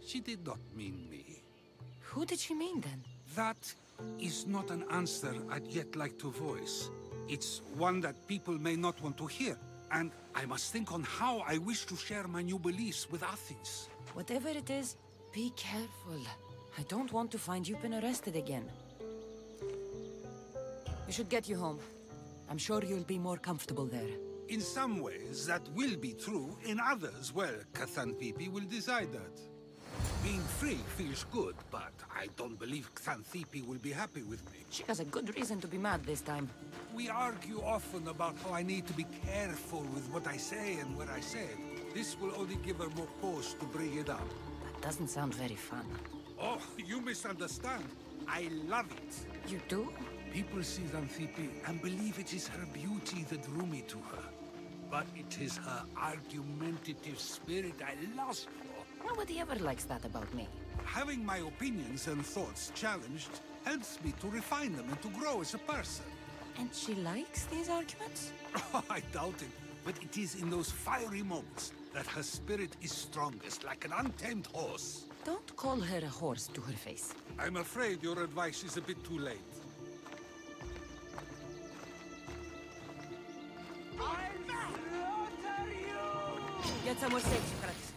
she did not mean me.
Who did she mean then?
That is not an answer I'd yet like to voice. It's one that people may not want to hear, and I must think on how I wish to share my new beliefs with Athens.
Whatever it is, be careful. I don't want to find you've been arrested again. We should get you home. I'm sure you'll be more comfortable there.
In some ways, that will be true. In others, well, Xanthippe will decide that. Being free feels good, but I don't believe Xanthippe will be happy with me.
She has a good reason to be mad this time.
We argue often about how I need to be careful with what I say and where I say it. This will only give her more cause to bring it up.
That doesn't sound very fun.
Oh, you misunderstand. I love it.
You do?
People see Xanthippe and believe it is her beauty that drew me to her. But it is her argumentative spirit I lust for.
Nobody ever likes that about me.
Having my opinions and thoughts challenged helps me to refine them and to grow as a person.
And she likes these arguments?
I doubt it, but it is in those fiery moments that her spirit is strongest, like an untamed horse.
Don't call her a horse to her face.
I'm afraid your advice is a bit too late.
Get somewhere safe, Socrates.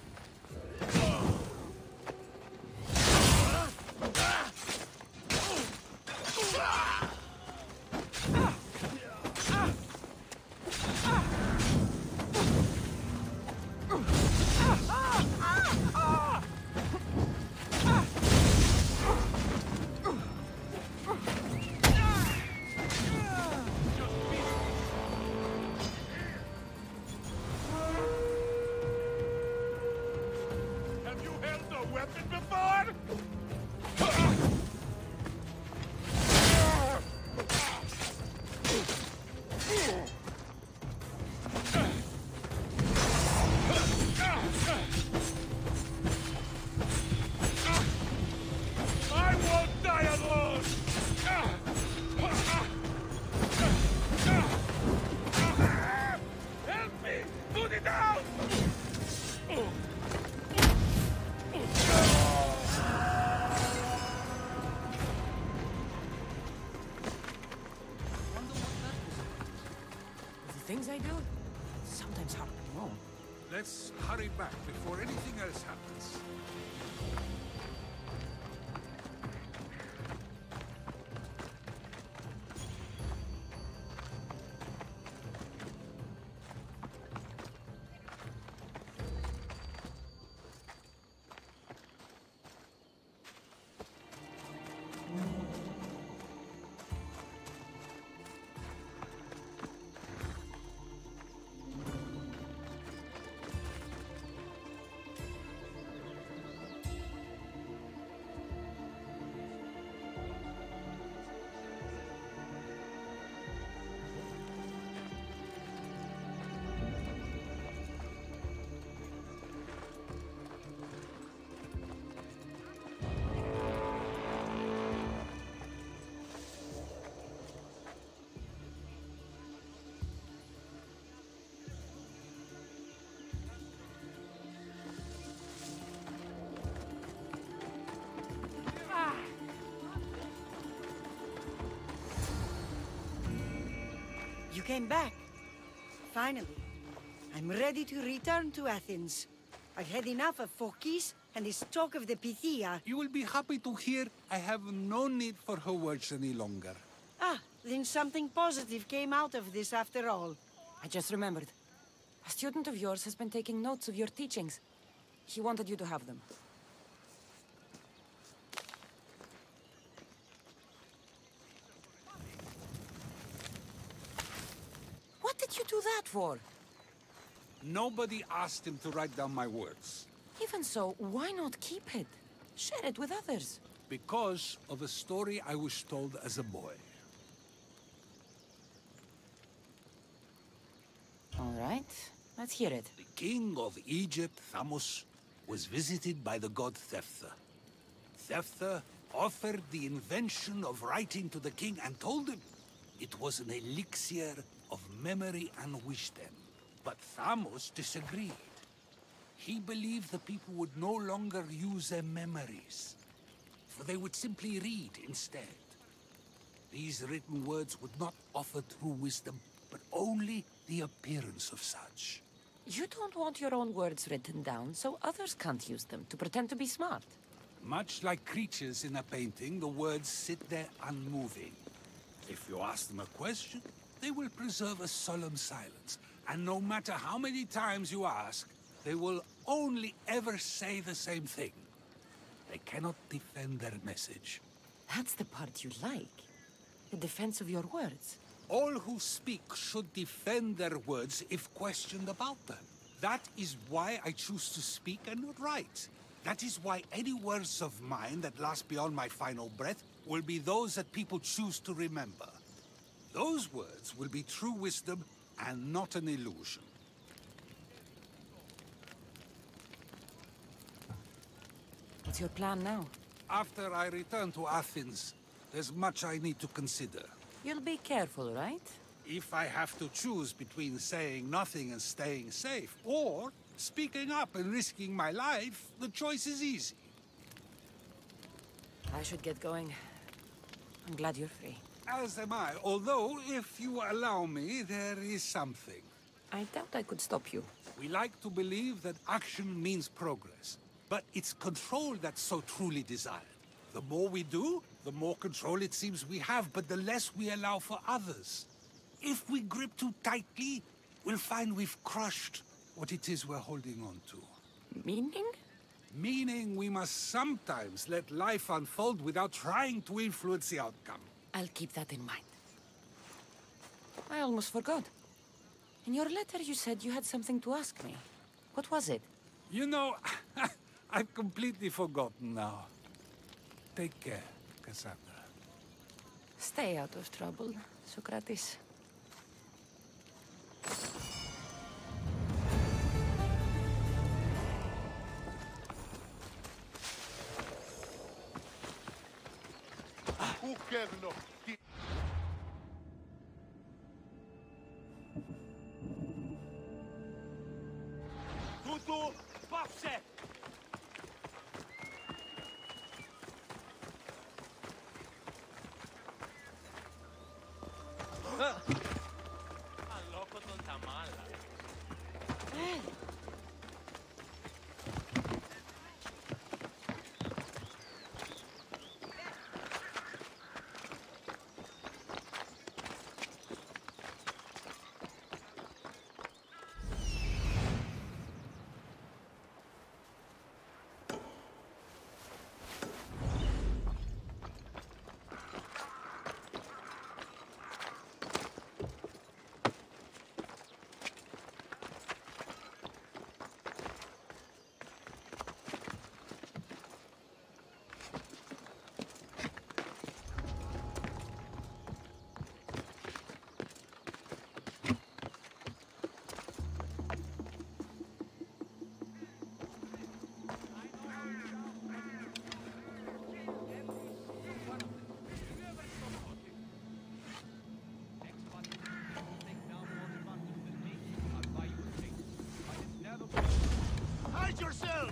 Things I do, sometimes hard to know.
Let's hurry back before anything else happens.
You came back. Finally. I'm ready to return to Athens. I've had enough of Phokis and this talk of the Pythia.
You will be happy to hear I have no need for her words any longer.
Ah, then something positive came out of this after all.
I just remembered. A student of yours has been taking notes of your teachings. He wanted you to have them. What did you do that for?
Nobody asked him to write down my words.
Even so, why not keep it? Share it with others.
Because of a story I was told as a boy.
All right, let's hear it.
The king of Egypt, Thamos, was visited by the god Thephtha. Thephtha offered the invention of writing to the king and told him it was an elixir of memory and wisdom. But Thamos disagreed. He believed the people would no longer use their memories, for they would simply read instead. These written words would not offer true wisdom, but only the appearance of such.
You don't want your own words written down, so others can't use them to pretend to be smart.
Much like creatures in a painting, the words sit there unmoving. If you ask them a question, they will preserve a solemn silence. And no matter how many times you ask, they will only ever say the same thing. They cannot defend their message.
That's the part you like. The defense of your words.
All who speak should defend their words if questioned about them. That is why I choose to speak and not write. That is why any words of mine that last beyond my final breath will be those that people choose to remember. Those words will be true wisdom and not an illusion.
What's your plan now?
After I return to Athens, There's much I need to consider.
You'll be careful, right?
If I have to choose between saying nothing and staying safe, or speaking up and risking my life, the choice is easy.
I should get going. I'm glad you're free.
As am I, although, if you allow me, there is something.
I doubt I could stop you.
We like to believe that action means progress, but it's control that's so truly desired. The more we do, the more control it seems we have, but the less we allow for others. If we grip too tightly, we'll find we've crushed what it is we're holding on to.
Meaning?
Meaning we must sometimes let life unfold without trying to influence the outcome.
I'll keep that in mind. I almost forgot. In your letter you said you had something to ask me. What was it?
You know, I've completely forgotten now. Take care, Cassandra.
Stay out of trouble, Socrates.
Tutu, πάψε!
Αλόκοτον τα μάλα.
Hide yourself!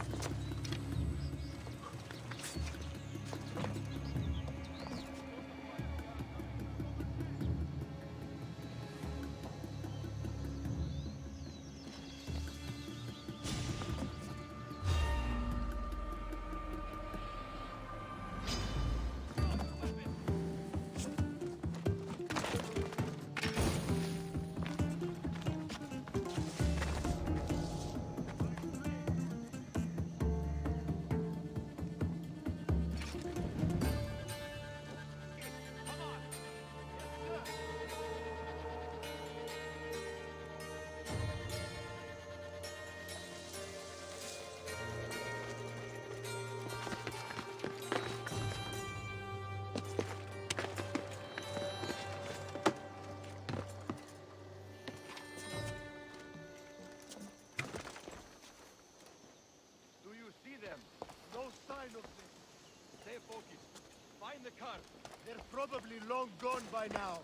No sign of them. Stay focused. Find the car. They're probably long gone by now.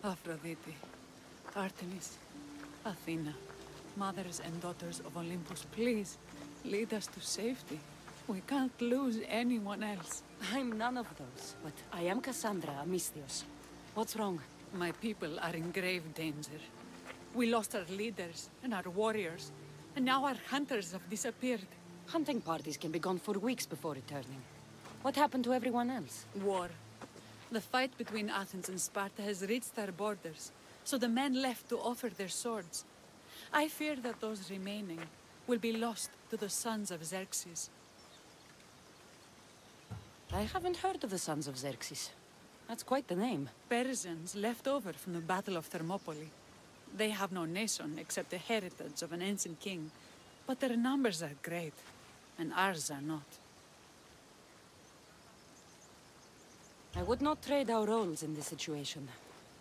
Aphrodite, Artemis, Athena, mothers and daughters of Olympus, please, lead us to safety. We can't lose anyone else.
I'm none of those, but I am Cassandra Amistios. What's wrong?
My people are in grave danger. We lost our leaders and our warriors, and now our hunters have disappeared.
Hunting parties can be gone for weeks before returning. What happened to everyone else?
War. The fight between Athens and Sparta has reached our borders, so the men left to offer their swords. I fear that those remaining will be lost to the sons of Xerxes.
I haven't heard of the sons of Xerxes. That's quite the name.
Persians left over from the Battle of Thermopylae. They have no nation except the heritage of an ancient king, but their numbers are great, and ours are not.
I would not trade our roles in this situation,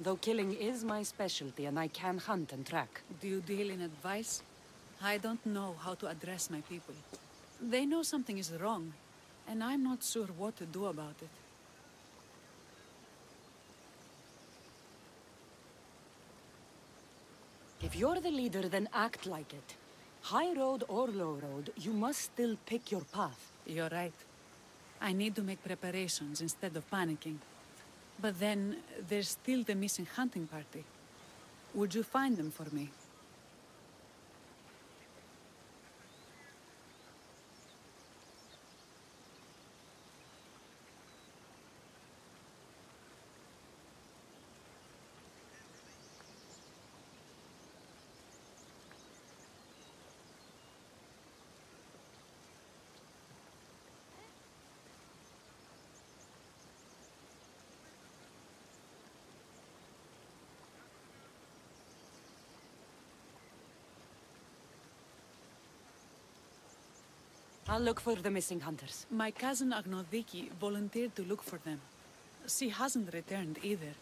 though killing is my specialty and I can hunt and track.
Do you deal in advice? I don't know how to address my people. They know something is wrong, and I'm not sure what to do about it.
If you're the leader, then act like it. High road or low road, you must still pick your path.
You're right. I need to make preparations instead of panicking. But then, there's still the missing hunting party. Would you find them for me?
I'll look for the missing hunters.
My cousin Agnodiki volunteered to look for them. She hasn't returned either.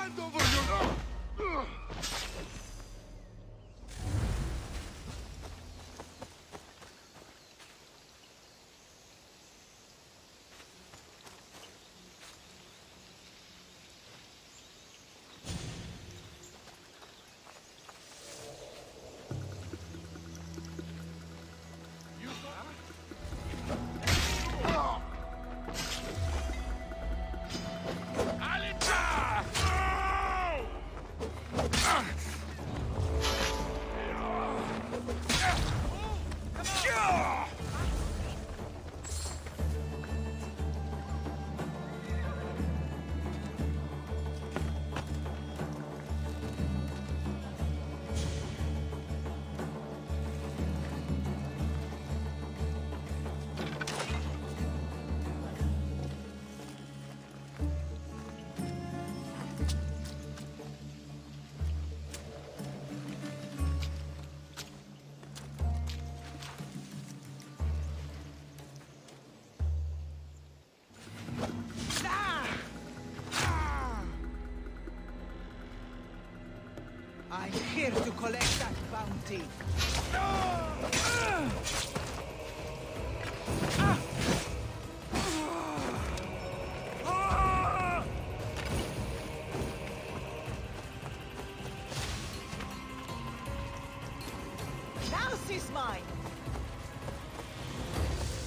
Hand over your...
I'm here to collect that bounty. Now she's mine.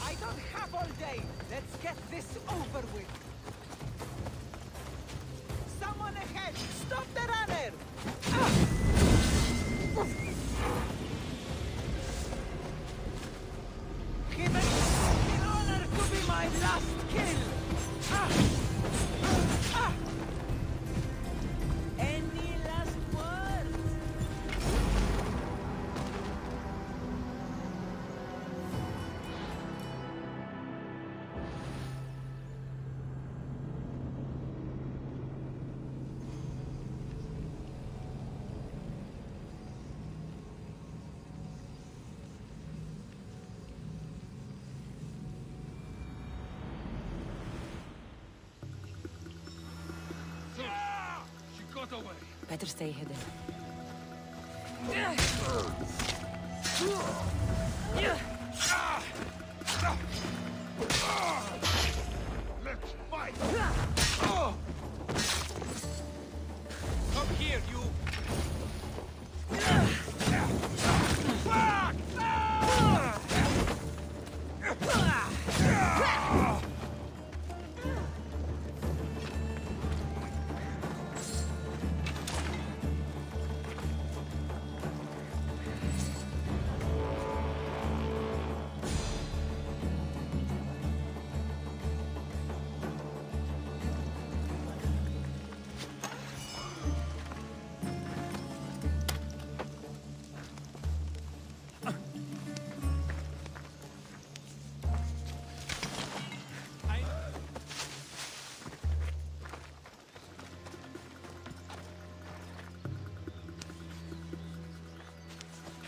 I don't have all day. Let's get this over with. Someone ahead! Stop the runner! Give it an honor to be my last kill! Any last words?
Better stay hidden.
Let's fight!
Come here, you!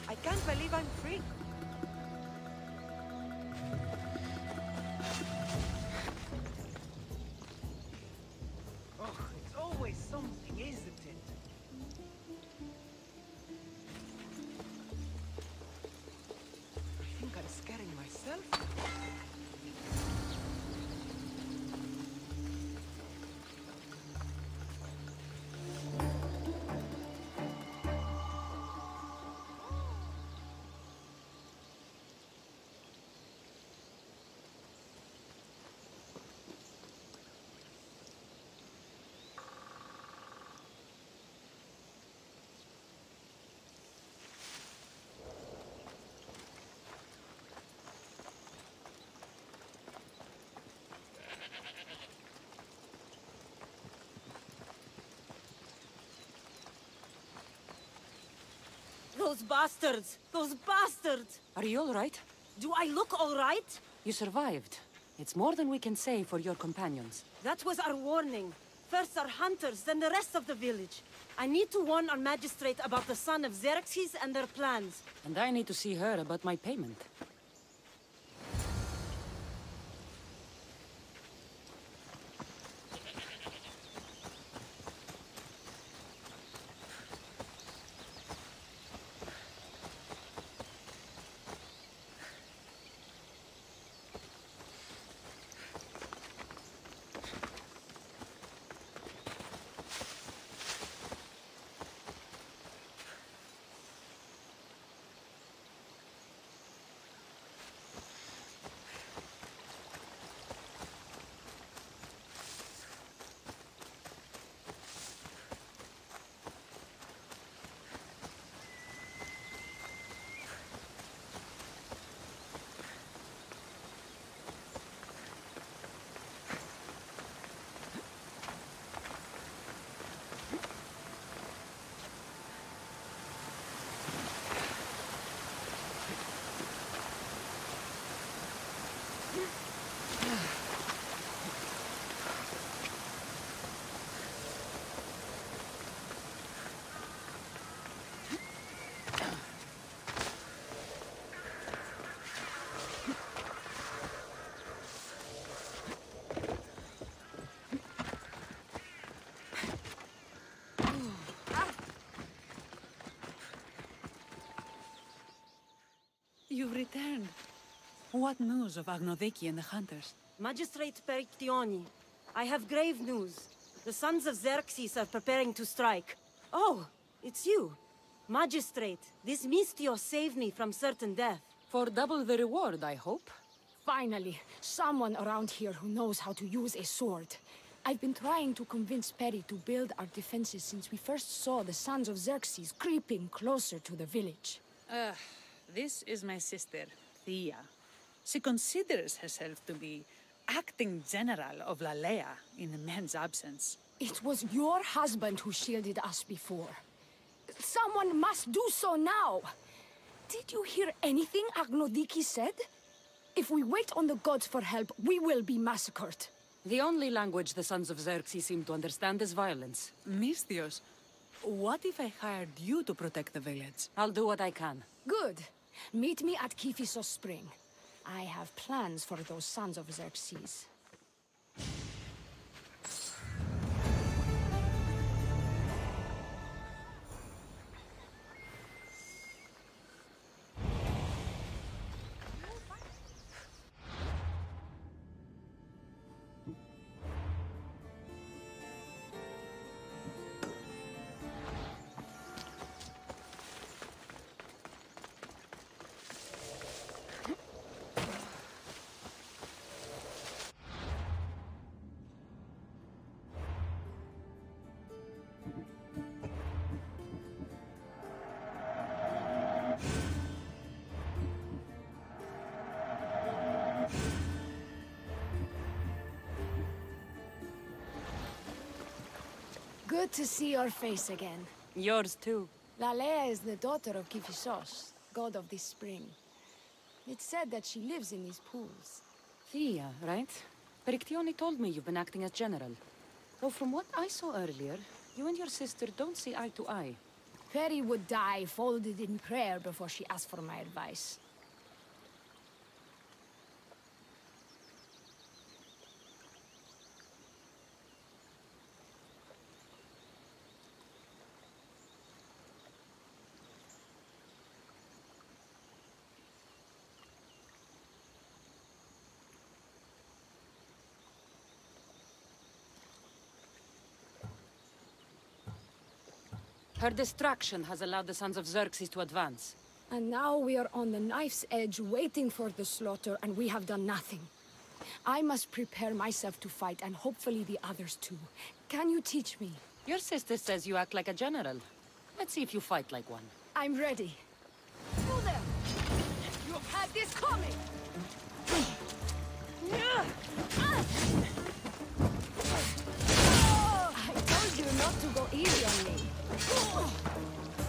I can't believe I'm free.
Oh, it's always something, isn't it? I think I'm scaring myself.
Those bastards! Those bastards!
Are you all right?
Do I look all right?
You survived. It's more than we can say for your companions.
That was our warning. First our hunters, then the rest of the village. I need to warn our magistrate about the son of Xerxes and their plans.
And I need to see her about my payment.
What news of Agnodiki and the hunters?
Magistrate Perictioni, I have grave news. The sons of Xerxes are preparing to strike. Oh, it's you. Magistrate, this Mistio saved me from certain death.
For double the reward, I hope.
Finally, someone around here who knows how to use a sword. I've been trying to convince Perry to build our defenses since we first saw the sons of Xerxes creeping closer to the village.
This is my sister, Thea. She considers herself to be acting general of Lalea in the man's absence.
It was your husband who shielded us before. Someone must do so now! Did you hear anything Agnodiki said? If we wait on the gods for help, we will be massacred.
The only language the sons of Xerxes seem to understand is violence.
Mistios, what if I hired you to protect the village?
I'll do what I can.
Good. Meet me at Kiphisos Spring. I have plans for those sons of Xerxes. Good to see your face again.
Yours too.
Lalea is the daughter of Kiphisos, god of this spring. It's said that she lives in these pools.
Thea, right? Perictioni told me you've been acting as general. Though from what I saw earlier, you and your sister don't see eye to eye.
Peri would die folded in prayer before she asked for my advice.
Her distraction has allowed the sons of Xerxes to advance.
And now we are on the knife's edge waiting for the slaughter, and we have done nothing. I must prepare myself to fight, and hopefully the others too. Can you teach me?
Your sister says you act like a general. Let's see if you fight like one.
I'm ready. You there! You've had this coming! I told you not to go easy on me.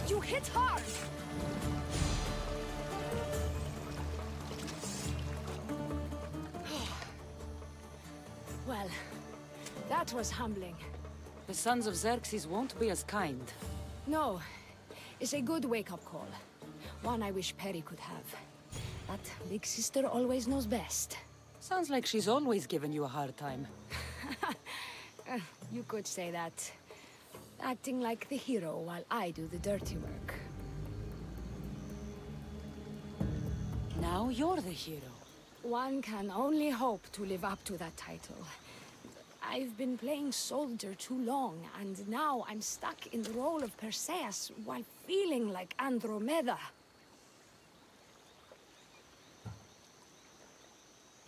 You hit hard! Well, that was humbling.
The sons of Xerxes won't be as kind.
No, it's a good wake-up call. One I wish Peri could have. But Big Sister always knows best.
Sounds like she's always given you a hard time.
You could say that. Acting like the hero while I do the dirty work.
Now you're the hero.
One can only hope to live up to that title. I've been playing soldier too long, and now I'm stuck in the role of Perseus while feeling like Andromeda.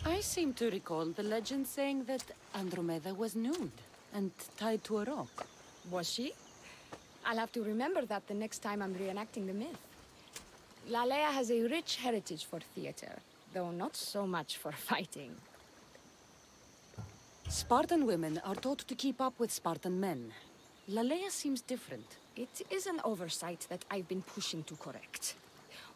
I seem to recall the legend saying that Andromeda was nude and tied to a rock.
Was she? I'll have to remember that the next time I'm reenacting the myth. Lalea has a rich heritage for theater, though not so much for fighting.
Spartan women are taught to keep up with Spartan men. Lalea seems different.
It is an oversight that I've been pushing to correct.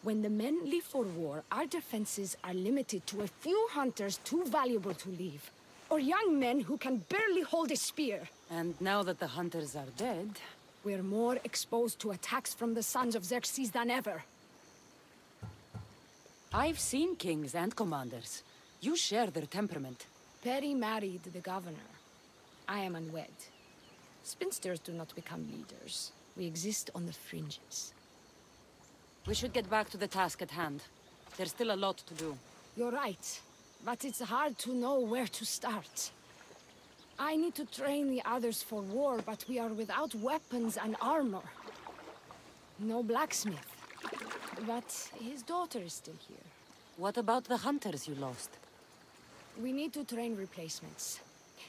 When the men leave for war, our defenses are limited to a few hunters too valuable to leave, or young men who can barely hold a spear.
And now that the hunters are dead...
we're more exposed to attacks from the sons of Xerxes than ever.
I've seen kings and commanders. You share their temperament.
Peri married the governor. I am unwed. Spinsters do not become leaders. We exist on the fringes.
We should get back to the task at hand. There's still a lot to do.
You're right, but it's hard to know where to start. I need to train the others for war, but we are without weapons and armor. No blacksmith. But his daughter is still here.
What about the hunters you lost?
We need to train replacements.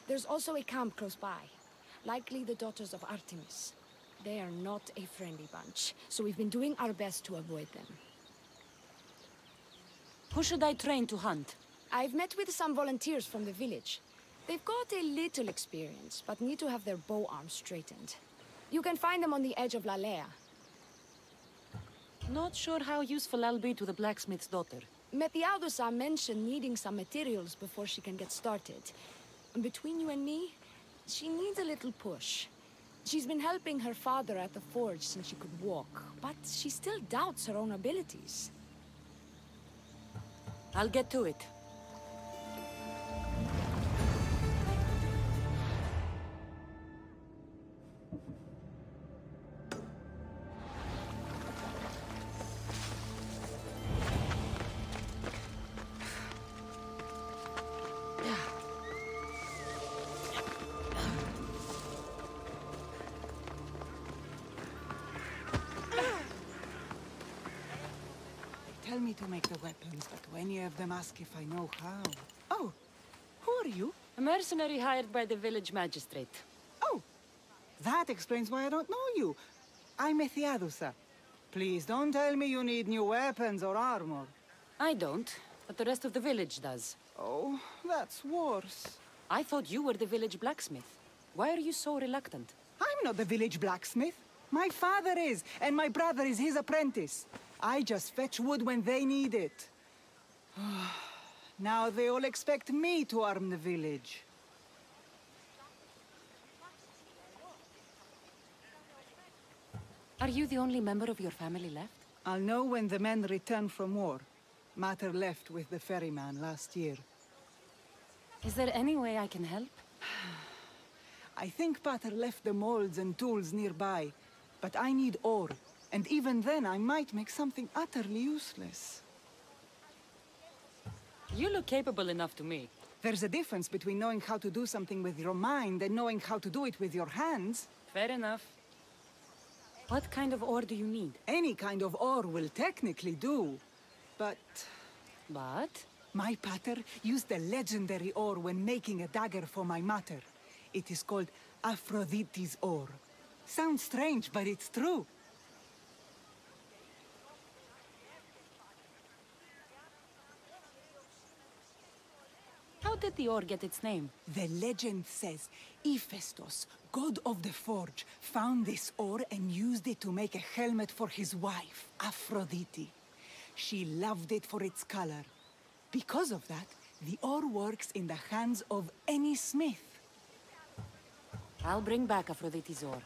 There's also a camp close by. Likely the daughters of Artemis. They are not a friendly bunch, so we've been doing our best to avoid them.
Who should I train to hunt?
I've met with some volunteers from the village. They've got a little experience, but need to have their bow arms straightened. You can find them on the edge of La Lea.
Not sure how useful I'll be to the blacksmith's daughter.
Methiadusa mentioned needing some materials before she can get started. Between you and me, she needs a little push. She's been helping her father at the forge since she could walk, but she still doubts her own abilities.
I'll get to it.
Tell me to make the weapons, but when you have them, ask if I know how. Oh, who are you?
A mercenary hired by the village magistrate.
Oh, that explains why I don't know you. I'm Methiadusa. Please don't tell me you need new weapons or armor.
I don't, but the rest of the village does.
Oh, that's worse.
I thought you were the village blacksmith. Why are you so reluctant?
I'm not the village blacksmith. My father is, and my brother is his apprentice. I just fetch wood when they need it. Now they all expect me to arm the village.
Are you the only member of your family left?
I'll know when the men return from war. Mater left with the ferryman last year.
Is there any way I can help?
I think Pater left the molds and tools nearby, but I need ore. And even then, I might make something utterly useless.
You look capable enough to me.
There's a difference between knowing how to do something with your mind and knowing how to do it with your hands.
Fair enough. What kind of ore do you need?
Any kind of ore will technically do, but...
But?
My pater used a legendary ore when making a dagger for my mater. It is called Aphrodite's ore. Sounds strange, but it's true.
How did the ore get its name?
The legend says Hephaestus, god of the forge, found this ore and used it to make a helmet for his wife, Aphrodite. She loved it for its color. Because of that, the ore works in the hands of any smith.
I'll bring back Aphrodite's ore.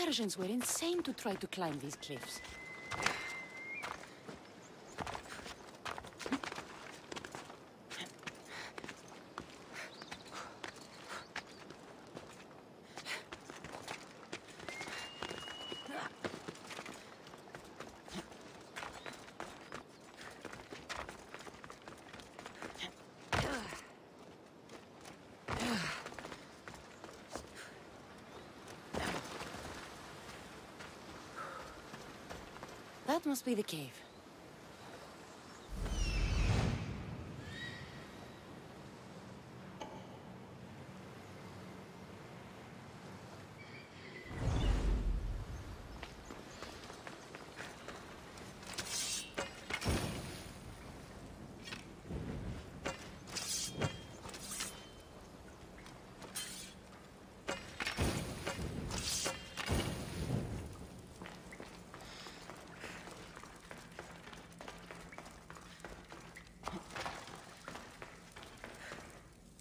Persians were insane to try to climb these cliffs. That must be the cave.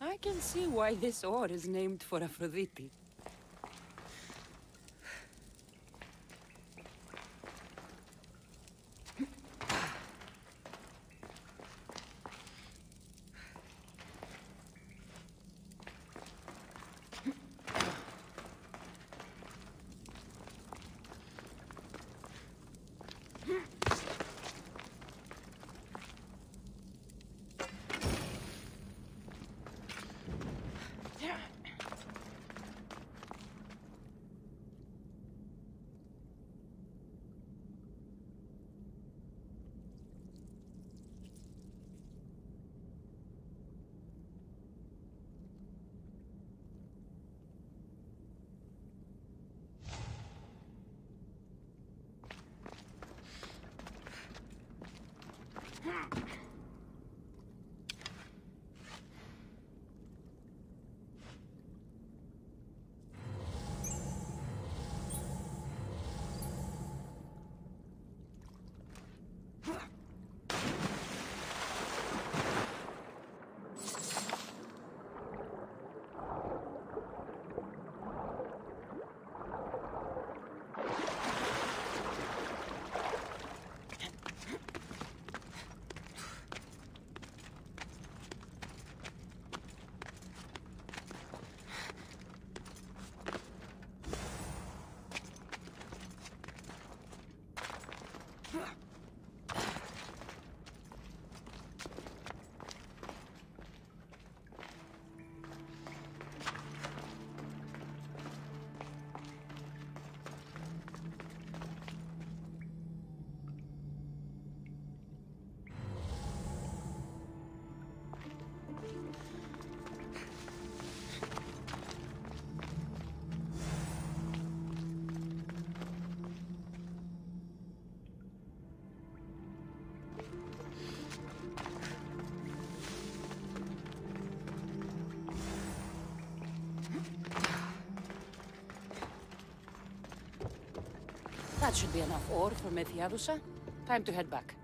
I can see why this ore is named for Aphrodite. That should be enough ore for Methiadusa. Time to head back.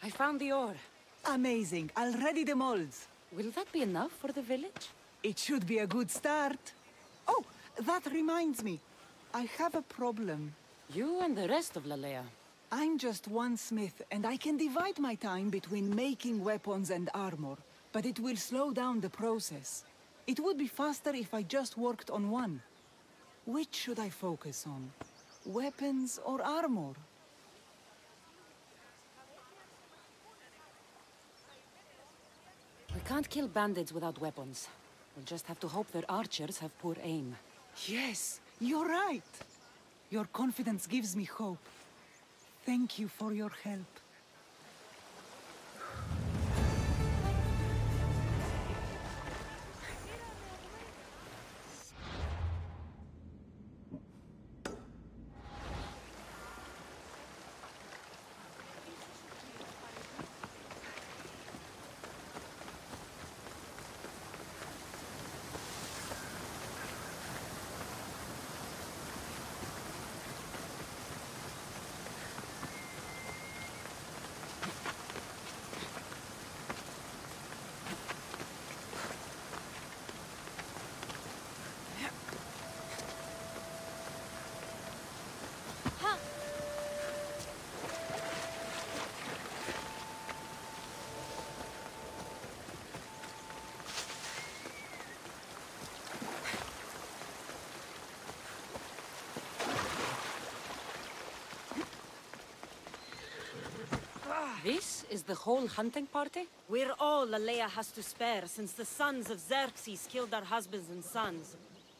I found the ore.
Amazing. I'll ready the molds.
Will that be enough for the village?
It should be a good start. Oh, that reminds me. I have a problem.
You and the rest of Lalea.
I'm just one smith, and I can divide my time between making weapons and armor, but it will slow down the process. It would be faster if I just worked on one. Which should I focus on? Weapons or armor?
We can't kill bandits without weapons. We'll just have to hope their archers have poor aim.
Yes, you're right. Your confidence gives me hope. Thank you for your help.
This is the whole hunting party?
We're all Lalea has to spare since the sons of Xerxes killed our husbands and sons.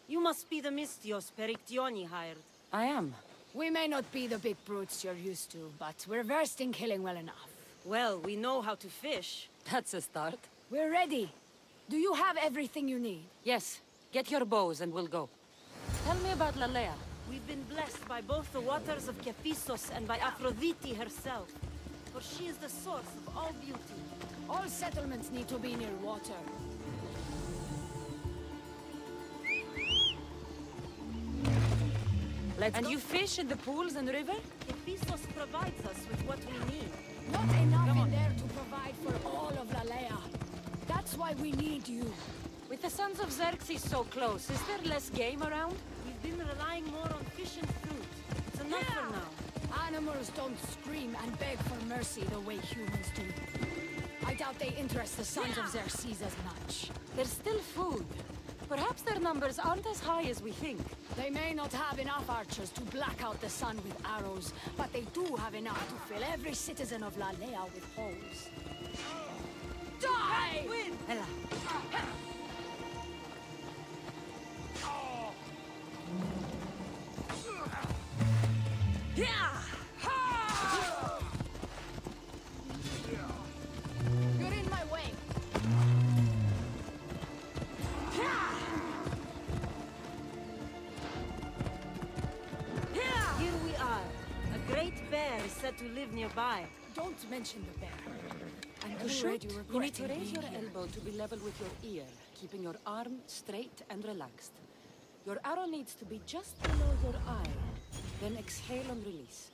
You must be the Mystios Perictioni hired.
I am.
We may not be the big brutes you're used to, but we're versed in killing well enough.
Well, we know how to fish.
That's a start.
We're ready. Do you have everything you need?
Yes. Get your bows and we'll go. Tell me about Lalea.
We've been blessed by both the waters of Kephissos and by Aphrodite herself. For she is the source of all beauty.
All settlements need to be near water.
And you fish in the pools and river?
Kephissos provides us with what we need.
Not enough in there to provide for all of Lalea. That's why we need you.
With the sons of Xerxes so close, is there less game around?
We've been relying more on fish and fruit. It's enough for now.
Animals don't scream and beg for mercy the way humans do. I doubt they interest the sons of Xerxes as much.
There's still food. Perhaps their numbers aren't as high as we think.
They may not have enough archers to black out the sun with arrows, but they do have enough to fill every citizen of Lalea with holes. Die!
Ella.
You're in my way.
Here we are. A great bear is said to live nearby.
Don't mention the bear. I'm
To
already
shoot, you need
regretting
to raise
being
your
here.
elbow to be level with your ear, keeping your arm straight and relaxed. Your arrow needs to be just below your eye. Then exhale and release.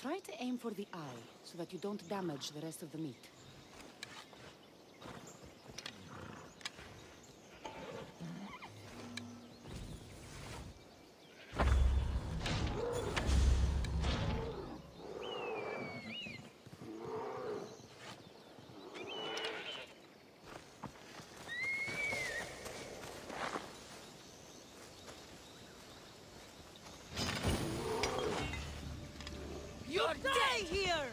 Try to aim for the eye, so that you don't damage the rest of the meat.
You're dead here!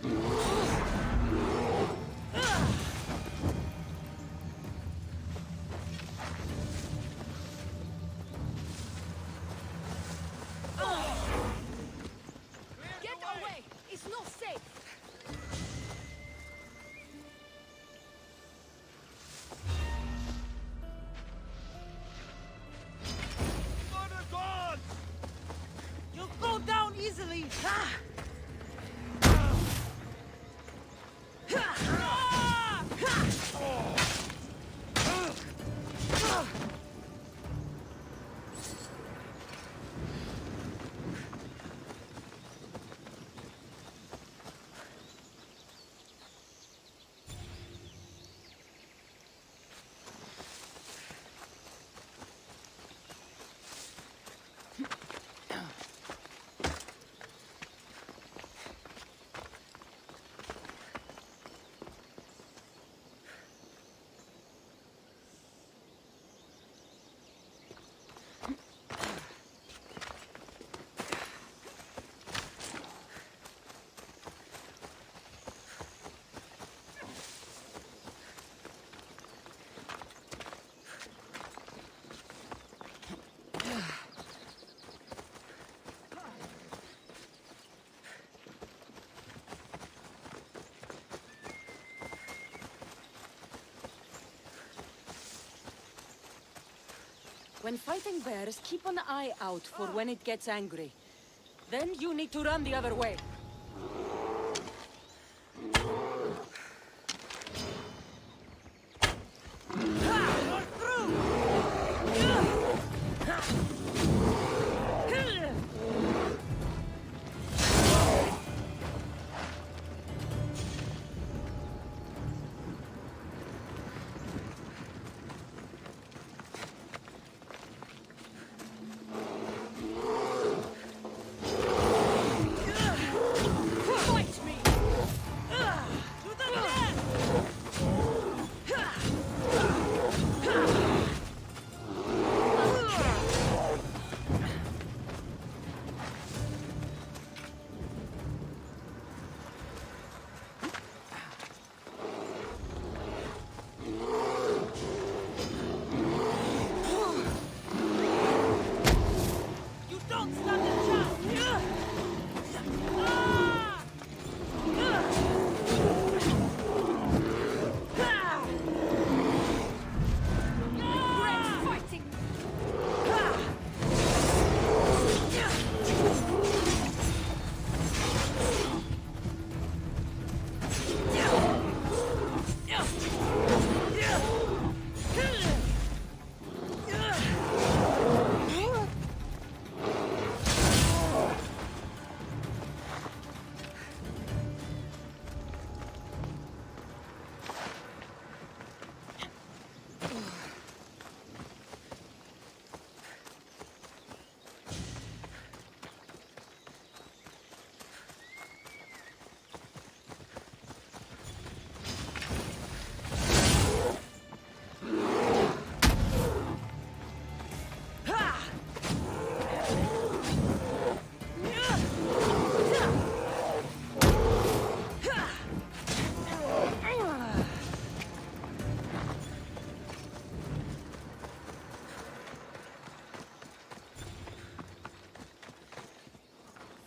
Get away! It's not safe!
Mother God! You'll go down easily!
When fighting bears, keep an eye out for when it gets angry. Then you need to run the other way.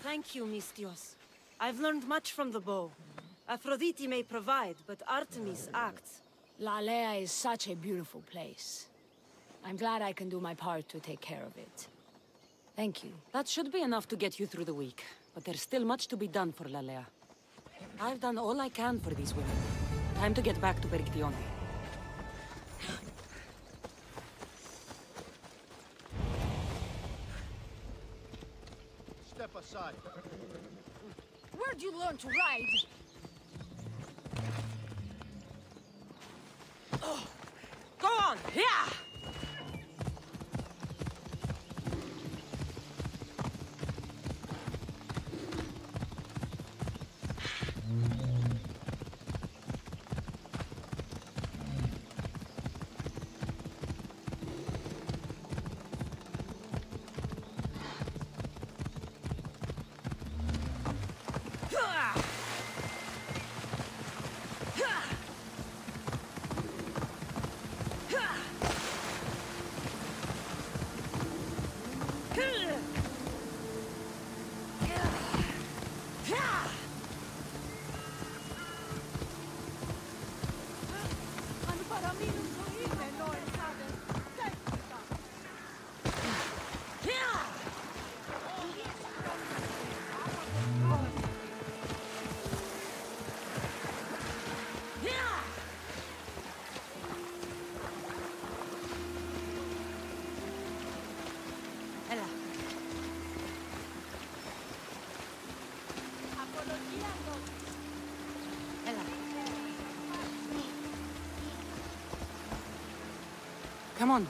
Thank you, Mistios. I've learned much from the bow. Aphrodite may provide, but Artemis acts.
Lalea is such a beautiful place. I'm glad I can do my part to take care of it. Thank you.
That should be enough to get you through the week. But there's still much to be done for Lalea. I've done all I can for these women. Time to get back to Perictione.
Step aside.
We're heard you learned to ride.
Oh. Go on! Yeah!
Come on.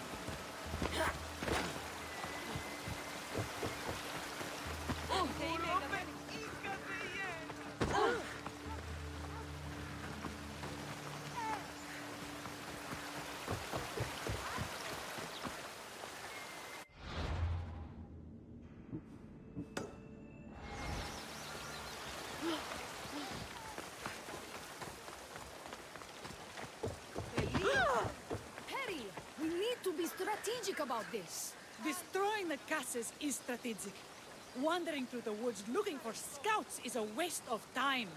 Strategic about this.
Destroying the castles is strategic. Wandering through the woods looking for scouts is a waste of time.